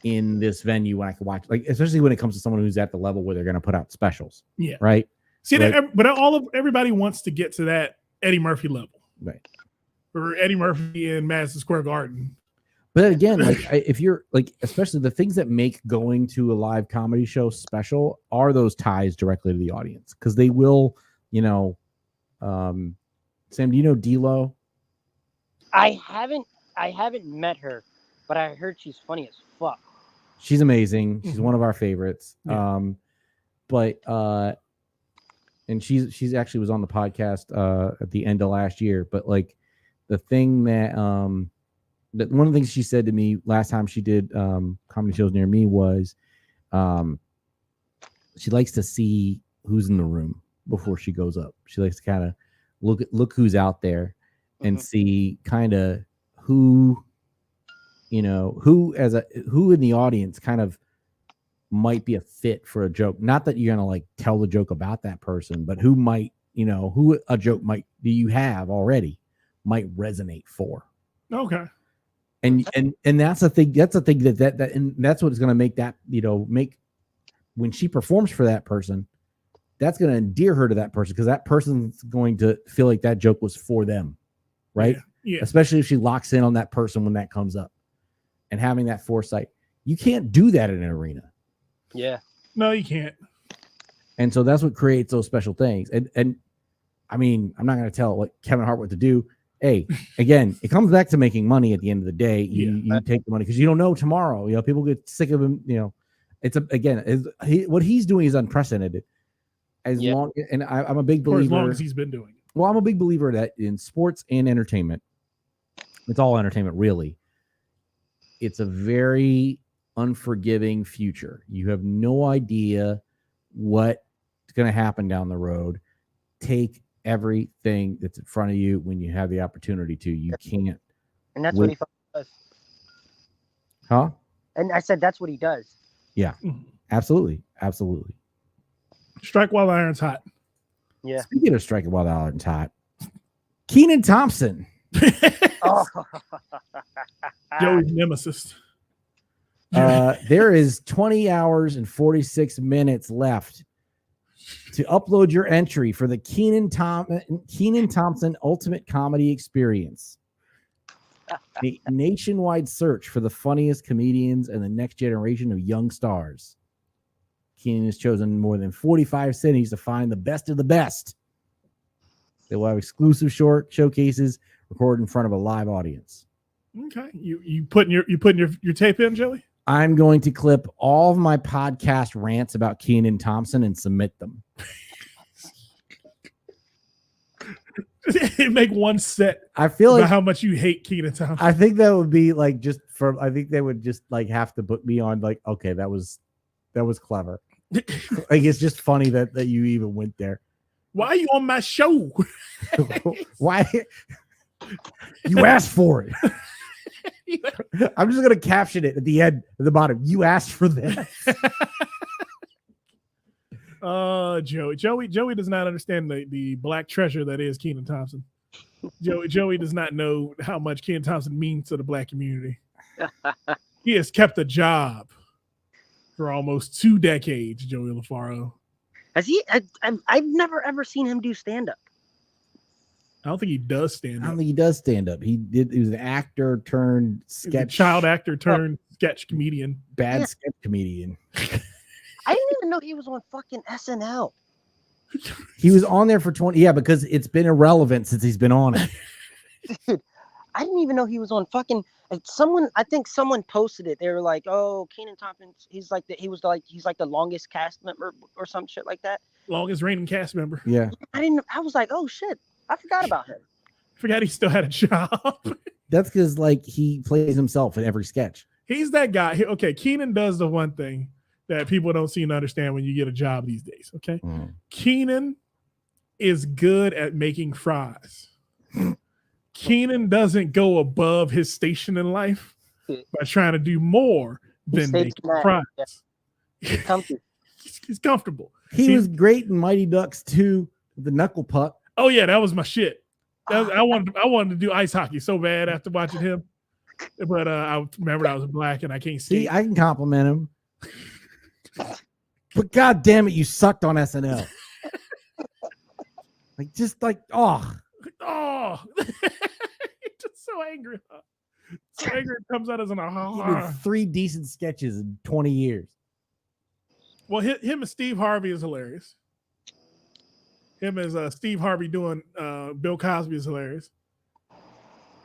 in this venue when I can watch, like, especially when it comes to someone who's at the level where they're going to put out specials. Yeah. Right. See, Like- but everybody wants to get to that Eddie Murphy level. Right. Or Eddie Murphy in Madison Square Garden. But again, like if you're like, especially the things that make going to a live comedy show special are those ties directly to the audience, because they will, Sam, do you know D-Lo? I haven't met her, but I heard she's funny as fuck. She's amazing. She's Mhm. one of our favorites. Yeah. And she's actually was on the podcast at the end of last year. But like the thing that that one of the things she said to me last time she did comedy shows near me was she likes to see who's in the room before she goes up. She likes to kind of look who's out there and see kind of who in the audience kind of might be a fit for a joke. Not that you're gonna like tell the joke about that person, but who might, who a joke might do you have already might resonate for. Okay. And that's the thing. That's the thing that and that's what's gonna make that, make when she performs for that person, that's gonna endear her to that person, because that person's going to feel like that joke was for them, right? Yeah. Especially if she locks in on that person when that comes up, and having that foresight. You can't do that in an arena. Yeah. No, you can't. And so that's what creates those special things. And I mean, I'm not going to tell what Kevin Hart what to do. Hey, again, it comes back to making money at the end of the day. You take the money because you don't know tomorrow. People get sick of him. What he's doing is unprecedented. I'm a big For as believer. long as he's been doing it. Well, I'm a big believer that in sports and entertainment, it's all entertainment, really. It's a very unforgiving future. You have no idea what's going to happen down the road. Take everything that's in front of you when you have the opportunity to. You can't. And that's what he does. Huh? And I said that's what he does. Yeah, absolutely. Absolutely. Strike while the iron's hot. Yeah. Speaking of striking while the iron's hot, Kenan Thompson. Oh. Joey's nemesis. There is 20 hours and 46 minutes left to upload your entry for the Kenan Thompson Ultimate Comedy Experience. The nationwide search for the funniest comedians and the next generation of young stars. Kenan has chosen more than 45 cities to find the best of the best. They will have exclusive short showcases recorded in front of a live audience. Okay. You putting your tape in, Joey? I'm going to clip all of my podcast rants about Kenan Thompson and submit them. Make one set. I feel about like how much you hate Kenan Thompson. I think that would be like I think they would just like have to put me on like, okay, that was clever. Like it's just funny that you even went there. Why are you on my show? Why? You asked for it. I'm just gonna caption it at the end, at the bottom. You asked for this. Joey does not understand the black treasure that is Kenan Thompson. Joey does not know how much Kenan Thompson means to the black community. He has kept a job for almost 2 decades, Joey LaFaro. Has he? I've never ever seen him do stand up. I don't think he does stand I up. don't think he does stand up. He was an actor turned He's a sketch, child actor turned sketch comedian. bad sketch comedian. I didn't even know he was on fucking SNL. He was on there for 20. Yeah, because it's been irrelevant since he's been on it. Dude, I didn't even know he was on fucking. I think someone posted it. They were like, "Oh, Kenan Thompson, he's like the longest cast member or some shit like that." Longest reigning cast member. Yeah. I was like, "Oh shit, I forgot about him." Forgot he still had a job. That's because like he plays himself in every sketch. He's that guy. Okay, Kenan does the one thing that people don't seem to understand when you get a job these days. Okay, Kenan is good at making fries. Keenan doesn't go above his station in life by trying to do more than stays make in that, fries. yeah. Comfy. He's comfortable. He was great in Mighty Ducks 2, the knuckle puck. Oh yeah, that was my shit. I wanted to do ice hockey so bad after watching him, but I remembered I was black and I can't See, see. I can compliment him. But god damn it, you sucked on SNL. Just Oh, just so angry. So angry it comes out as an you did 3 decent sketches in 20 years. Well, him and Steve Harvey is hilarious. Him as Steve Harvey doing Bill Cosby is hilarious.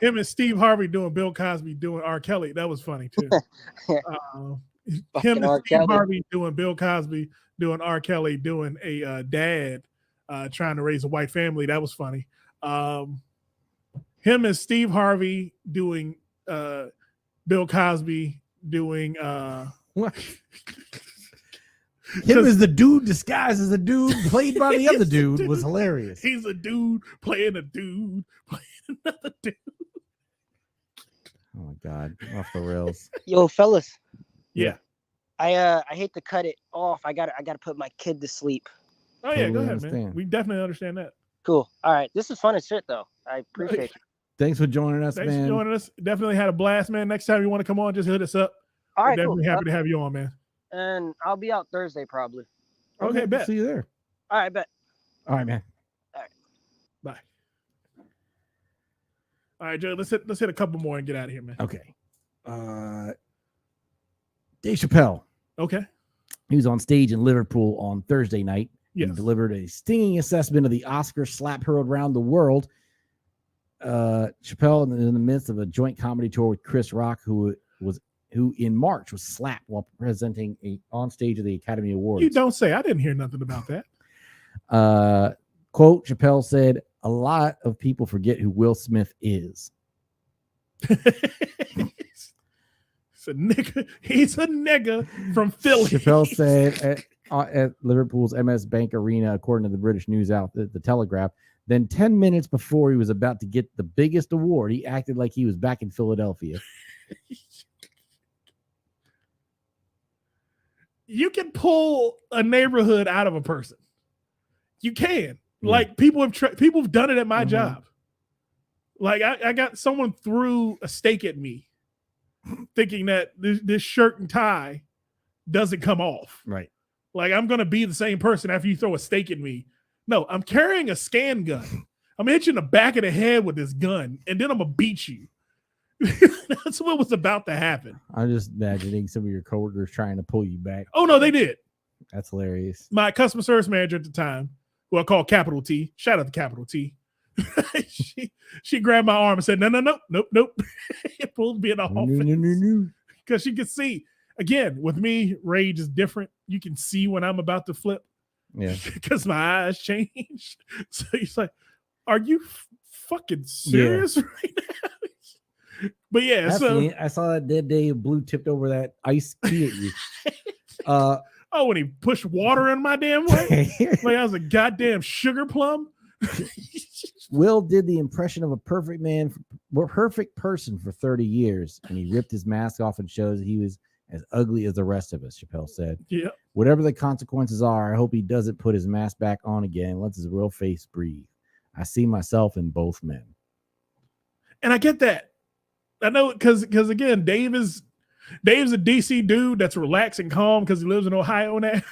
Him and Steve Harvey doing Bill Cosby doing R. Kelly, that was funny too. Him and R. Steve Kelly. Harvey doing Bill Cosby doing R. Kelly doing a dad trying to raise a white family, that was funny. Him and Steve Harvey doing Bill Cosby doing What? Him as the dude disguised as a dude played by the other dude was hilarious. He's a dude playing a dude playing another dude. Oh my god, off the rails. Yo, fellas, Yeah. I hate to cut it off. I gotta put my kid to sleep. Oh yeah, go Totally ahead, man. understand. We definitely understand that. Cool. All right. This is fun as shit though. I appreciate you. Thanks for joining us, Thanks man. for joining us. Definitely had a blast, man. Next time you want to come on, just hit us up. All We're right, cool. definitely happy to have you on, man. And I'll be out Thursday probably. Okay, bet. See you there. All right, bet. All right, man. Bye. All right, Joe. Let's hit a couple more and get out of here, man. Okay. Dave Chappelle. Okay. He was on stage in Liverpool on Thursday night and Yes. delivered a stinging assessment of the Oscar slap hurled around the world. Chappelle, in the midst of a joint comedy tour with Chris Rock, who in March was slapped while presenting on stage of the Academy Awards. You don't say. I didn't hear nothing about that. Quote, Chappelle said, "A lot of people forget who Will Smith is." He's a nigga. He's a nigga from Philly. Chappelle said at Liverpool's MS Bank Arena, according to the British news outlet, The Telegraph. Then 10 minutes before he was about to get the biggest award, he acted like he was back in Philadelphia. You can pull a neighborhood out of a person. You can. Yeah. Like people have done it at my Mhm. job. Like I got someone threw a steak at me, thinking that this shirt and tie doesn't come off. Right. Like I'm gonna be the same person after you throw a steak at me. No, I'm carrying a scan gun. I'm gonna hit you in the back of the head with this gun, and then I'm gonna beat you. That's what was about to happen. I'm just imagining some of your coworkers trying to pull you back. Oh no, they did. That's hilarious. My customer service manager at the time, who I call Capital T, shout out to Capital T. she grabbed my arm and said, nope. It pulled me in the office. No. Because she could see. Again, with me, rage is different. You can see when I'm about to flip. Yeah. Because my eyes changed. So he's like, are you fucking serious right now? But yeah, I saw that dead day of blue tipped over that ice key at you. Oh, when he pushed water in my damn way? Like I was a goddamn sugar plum? Will did the impression of a perfect person for 30 years, and he ripped his mask off and shows he was as ugly as the rest of us, Chappelle said. Yeah. Whatever the consequences are, I hope he doesn't put his mask back on again and lets his real face breathe. I see myself in both men. And I get that. I know because again, Dave's a DC dude that's relaxed and calm because he lives in Ohio now.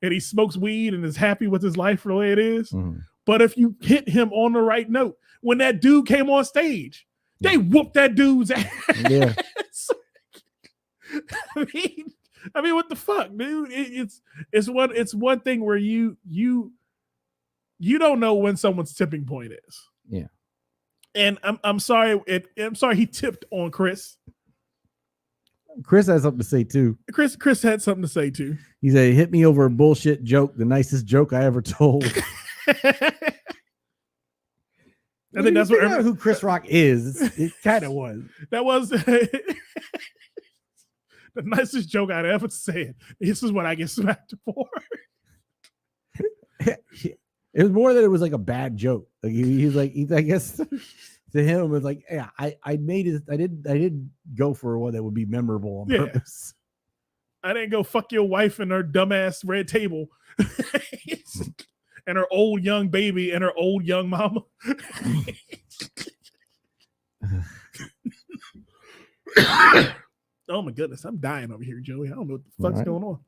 And he smokes weed and is happy with his life for the way it is. Mm-hmm. But if you hit him on the right note, when that dude came on stage, they whooped that dude's ass. Yeah. I mean, what the fuck, dude? It's one thing where you don't know when someone's tipping point is. Yeah. And I'm sorry. I'm sorry he tipped on Chris. Chris has something to say too. Chris had something to say too. He said, "Hit me over a bullshit joke, the nicest joke I ever told." I think that's what who Chris Rock is. It kind of was. That was the nicest joke I'd ever said. This is what I get smacked for. It was more that it was like a bad joke. Like he's like, I guess to him, it was like, yeah, I made it. I did go for one that would be memorable on Yeah. purpose. I didn't go fuck your wife and her dumbass red table and her old young baby and her old young mama. Oh my goodness, I'm dying over here, Joey. I don't know what the fuck's Right. going on.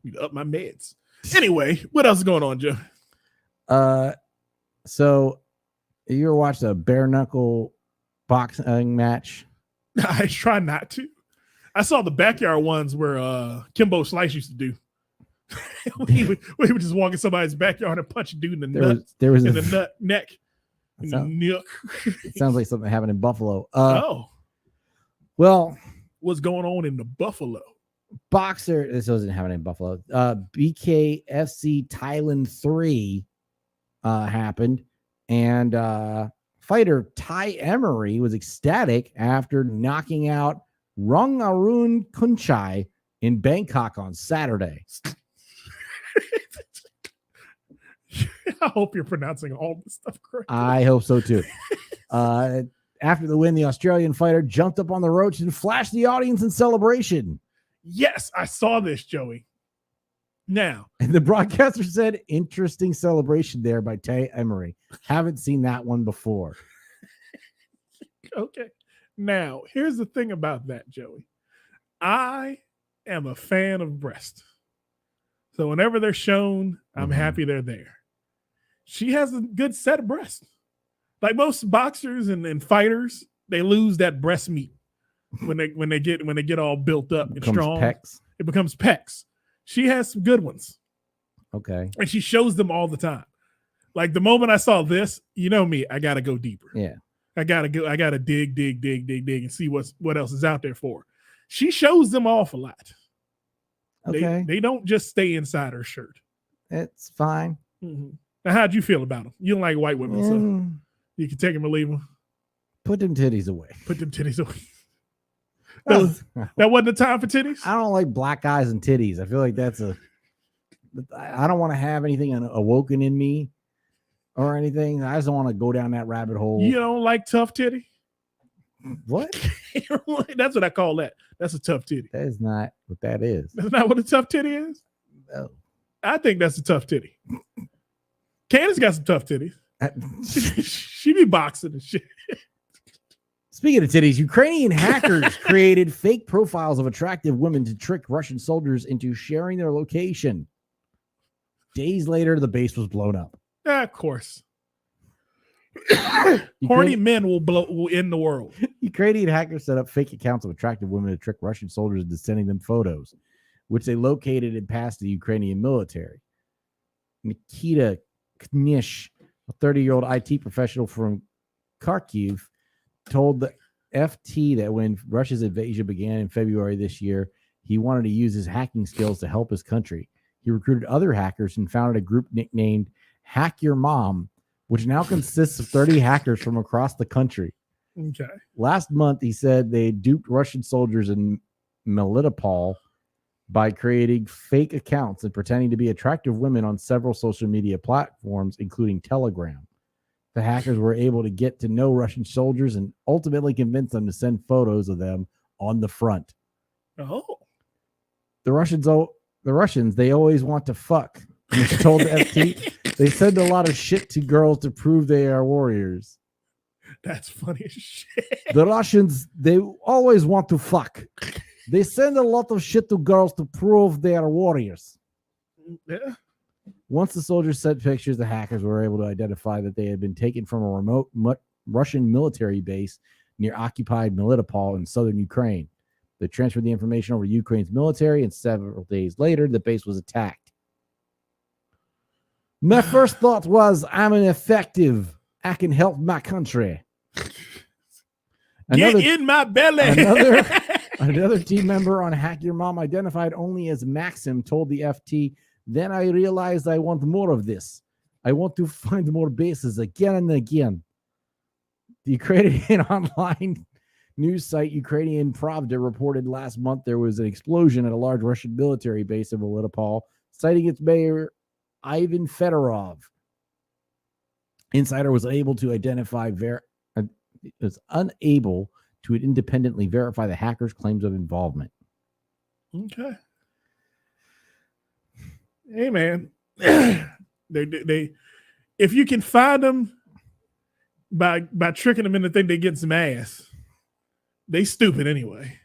Need to up my meds. Anyway, what else is going on, Joe? So you ever watched a bare knuckle boxing match? I try not to. I saw the backyard ones where Kimbo Slice used to do. we would just walk in somebody's backyard and punch a dude in the There was in a, the neck. In the Sound- nook. it sounds like something happened in Buffalo. Oh, Well, what's going on in the Buffalo? boxer, this wasn't happening in Buffalo. BKFC Thailand 3 happened, and fighter Ty Emery was ecstatic after knocking out Rung Arun Kunchai in Bangkok on Saturday. I hope you're pronouncing all this stuff correctly. I hope so too. After the win, the Australian fighter jumped up on the ropes and flashed the audience in celebration. Yes, I saw this, Joey. Now, And the broadcaster said, interesting celebration there by Tay Emery. Haven't seen that one before. okay. Now, here's the thing about that, Joey. I am a fan of breast. So whenever they're shown, I'm Mhm. happy they're there. She has a good set of breasts. Like most boxers and fighters, they lose that breast meat when they get all built up and Becomes strong. pecs. It becomes pecs. She has some good ones. Okay. And she shows them all the time. Like the moment I saw this, you know me, I gotta go deeper. Yeah. I gotta dig and see what else is out there for her. She shows them off a lot. Okay. They don't just stay inside her shirt. It's fine. Mhm. Now, how'd you feel about them? You don't like white women, so Mm, you can take them or leave them. put them titties away. Put them titties away. Oh, That wasn't the time for titties. I don't like black eyes and titties. I feel like I don't want to have anything awoken in me or anything. I just don't want to go down that rabbit hole. You don't like tough titty? What? That's what I call that. That's a tough titty. That is not what that is. That's not what a tough titty is. No. I think that's a tough titty. Candace got some tough titties. She be boxing and shit. Speaking of titties, Ukrainian hackers created fake profiles of attractive women to trick Russian soldiers into sharing their location. Days later, the base was blown up. Of course. Horny men will end the world. Ukrainian hackers set up fake accounts of attractive women to trick Russian soldiers into sending them photos, which they located and passed to the Ukrainian military. Nikita Knish, a 30-year-old IT professional from Kharkiv, told the FT that when Russia's invasion began in February this year, he wanted to use his hacking skills to help his country. He recruited other hackers and founded a group nicknamed Hack Your Mom, which now consists of 30 hackers from across the country. Okay. Last month, he said they duped Russian soldiers in Melitopol by creating fake accounts and pretending to be attractive women on several social media platforms, including Telegram. The hackers were able to get to know Russian soldiers and ultimately convince them to send photos of them on the front. Oh. The Russians, they always want to fuck. He told the FT, they send a lot of shit to girls to prove they are warriors. That's funny as shit. The Russians, they always want to fuck. They send a lot of shit to girls to prove they are warriors. Yeah. Once the soldiers sent pictures, the hackers were able to identify that they had been taken from a remote Russian military base near occupied Melitopol in southern Ukraine. They transferred the information over to Ukraine's military, and several days later, the base was attacked. My first thought was, I'm an effective. I can help my country. Get in my belly. Another team member on Hack Your Mom, identified only as Maxim, told the FT, then I realized I want more of this. I want to find more bases again and again. The Ukrainian online news site Ukrainian Pravda reported last month there was an explosion at a large Russian military base in Melitopol, citing its mayor, Ivan Fedorov. Insider was able to identify unable to independently verify the hackers' claims of involvement. Okay. Hey, man. they if you can find them by tricking them into thinking they get some ass, they stupid anyway.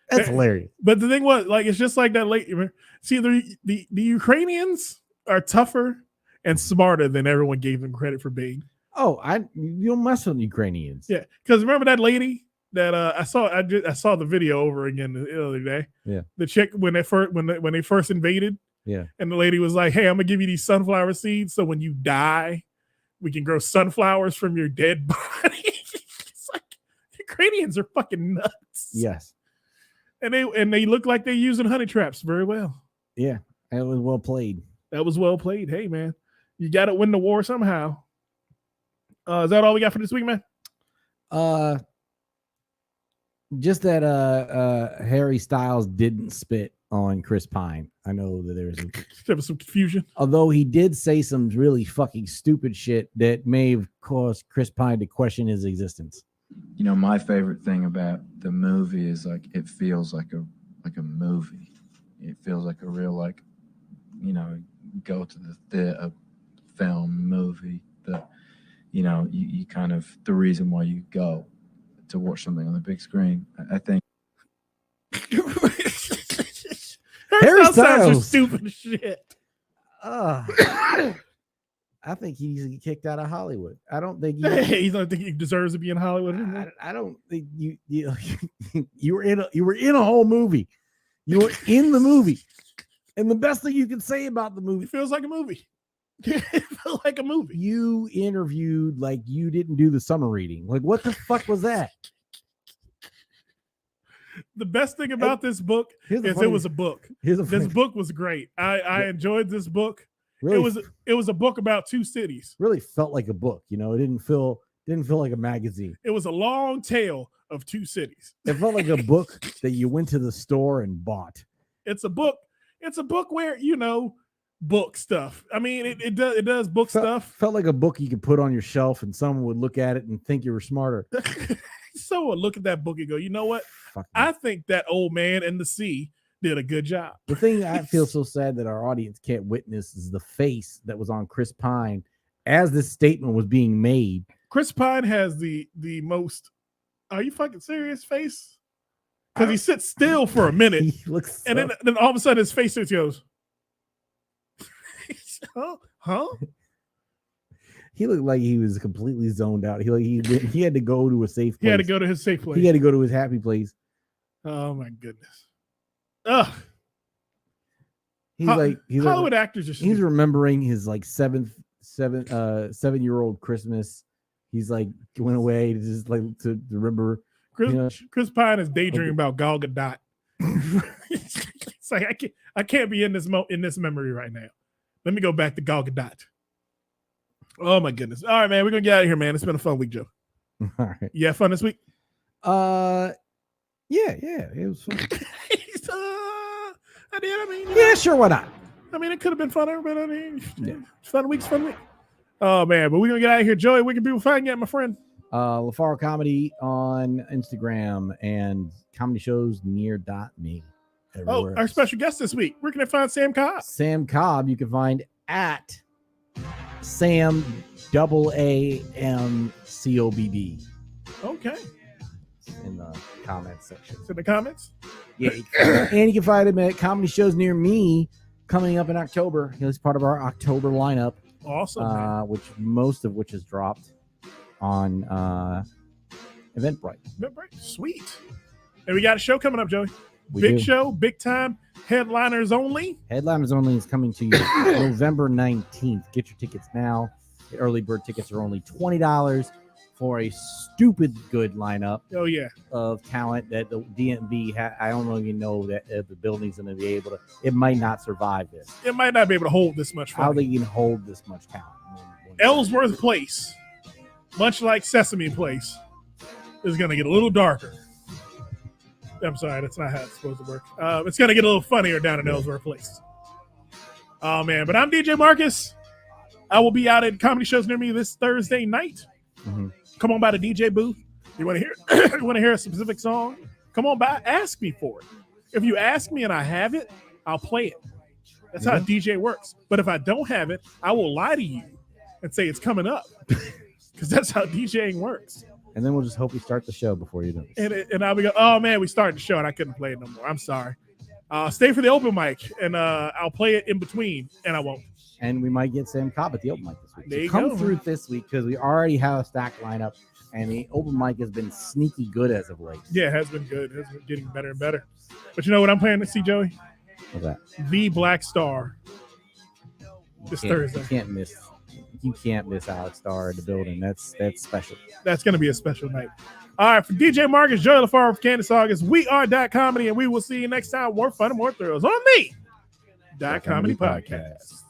That's hilarious. But the thing was, like, it's just like that late. See, the Ukrainians are tougher and smarter than everyone gave them credit for being. Oh, you don't mess with Ukrainians. Yeah, because remember that lady that I saw the video over again the other day. Yeah, the chick when they first invaded. Yeah, and the lady was like, "Hey, I'm gonna give you these sunflower seeds, so when you die, we can grow sunflowers from your dead body." It's like Ukrainians are fucking nuts. Yes, and they look like they're using honey traps very well. Yeah, that was well played. That was well played. Hey, man, you got to win the war somehow. Is that all we got for this week, man? Just that Harry Styles didn't spit on Chris Pine. I know that there was some confusion. Although he did say some really fucking stupid shit that may have caused Chris Pine to question his existence. You know, my favorite thing about the movie is like it feels like a movie. It feels like a real, like, you know, go to the theater film movie that, you know, you kind of the reason why you go to watch something on the big screen. I think Harry Styles is stupid shit. I think he needs to get kicked out of Hollywood. I don't think you don't think he deserves to be in Hollywood anymore? I don't think you were in a whole movie. You were in the movie. And the best thing you can say about the movie, it feels like a movie. It felt like a movie. You interviewed like you didn't do the summer reading. Like, what the fuck was that? The best thing about this book is it was a book. This book was great. I enjoyed this book. Really, it was a book about two cities. Really felt like a book. You know, it didn't feel like a magazine. It was a long tale of two cities. It felt like a book that you went to the store and bought. It's a book. It's a book where, you know, book stuff. I mean, it does book stuff. Felt like a book you could put on your shelf and someone would look at it and think you were smarter. Someone look at that book and go, you know what? I think that Old Man and the Sea did a good job. The thing I feel so sad that our audience can't witness is the face that was on Chris Pine as this statement was being made. Chris Pine has the most, are you fucking serious face? Because he sits still for a minute. He looks and then all of a sudden his face just goes, huh? He looked like he was completely zoned out. He had to go to a safe place. He had to go to his safe place. He had to go to his happy place. Oh my goodness. Ugh. He's Hollywood actors are stupid. He's remembering his like 7-year-old Christmas. He's like went away to just like to remember. Chris Pine is daydreaming about Gal Gadot. It's like I can't be in this memory right now. Let me go back to Gal Gadot. Oh my goodness! All right, man, we're gonna get out of here, man. It's been a fun week, Joe. All right. You had fun this week? Yeah, it was fun. Yeah, sure, why not? I mean, it could have been fun, but I mean, fun week. Oh man, but we're gonna get out of here, Joey. Where can people find you, my friend? LaFaro Comedy on Instagram and comedy shows near.me. Oh, our special guest this week. Where can I find Sam Cobb? Sam Cobb, you can find at Sam AAMCOBB. Okay. In the comments section. In the comments? Yeah. And you can find him at comedy shows near me coming up in October. He's part of our October lineup. Awesome. Most of which is dropped on Eventbrite. Sweet. And we got a show coming up, Joey. Big show, big time, headliners only. Headliners only is coming to you November 19th. Get your tickets now. The early bird tickets are only $20 for a stupid good lineup. Oh yeah, of talent that the DMV I don't even know that the building's going to be able to. It might not survive this. It might not be able to hold this much. How they can hold this much talent? Ellsworth Place, much like Sesame Place, is going to get a little darker. I'm sorry, that's not how it's supposed to work. It's going to get a little funnier down in Ellsworth Place. Oh, man. But I'm DJ Marcus. I will be out at comedy shows near me this Thursday night. Mm-hmm. Come on by the DJ booth. You want to hear? You want to hear a specific song? Come on by. Ask me for it. If you ask me and I have it, I'll play it. That's how a DJ works. But if I don't have it, I will lie to you and say it's coming up, because that's how DJing works. And then we'll just hope we start the show before you do. And I'll be go, oh man, we started the show and I couldn't play it no more. I'm sorry. Stay for the open mic, and I'll play it in between, and I won't. And we might get Sam Cobb at the open mic this week. There So you come go, through man. this week because we already have a stacked lineup, and the open mic has been sneaky good as of late. Yeah, it has been good. It has been getting better and better. But you know what I'm planning to see, Joey? What's that? The Black Star this Thursday. You can't miss Alex Starr in the building. That's special. That's going to be a special night. All right, for DJ Marcus, Joey LaFaro, for Candace August, we are Dot Comedy, and we will see you next time. More fun and more thrills on the Dot Comedy Podcast.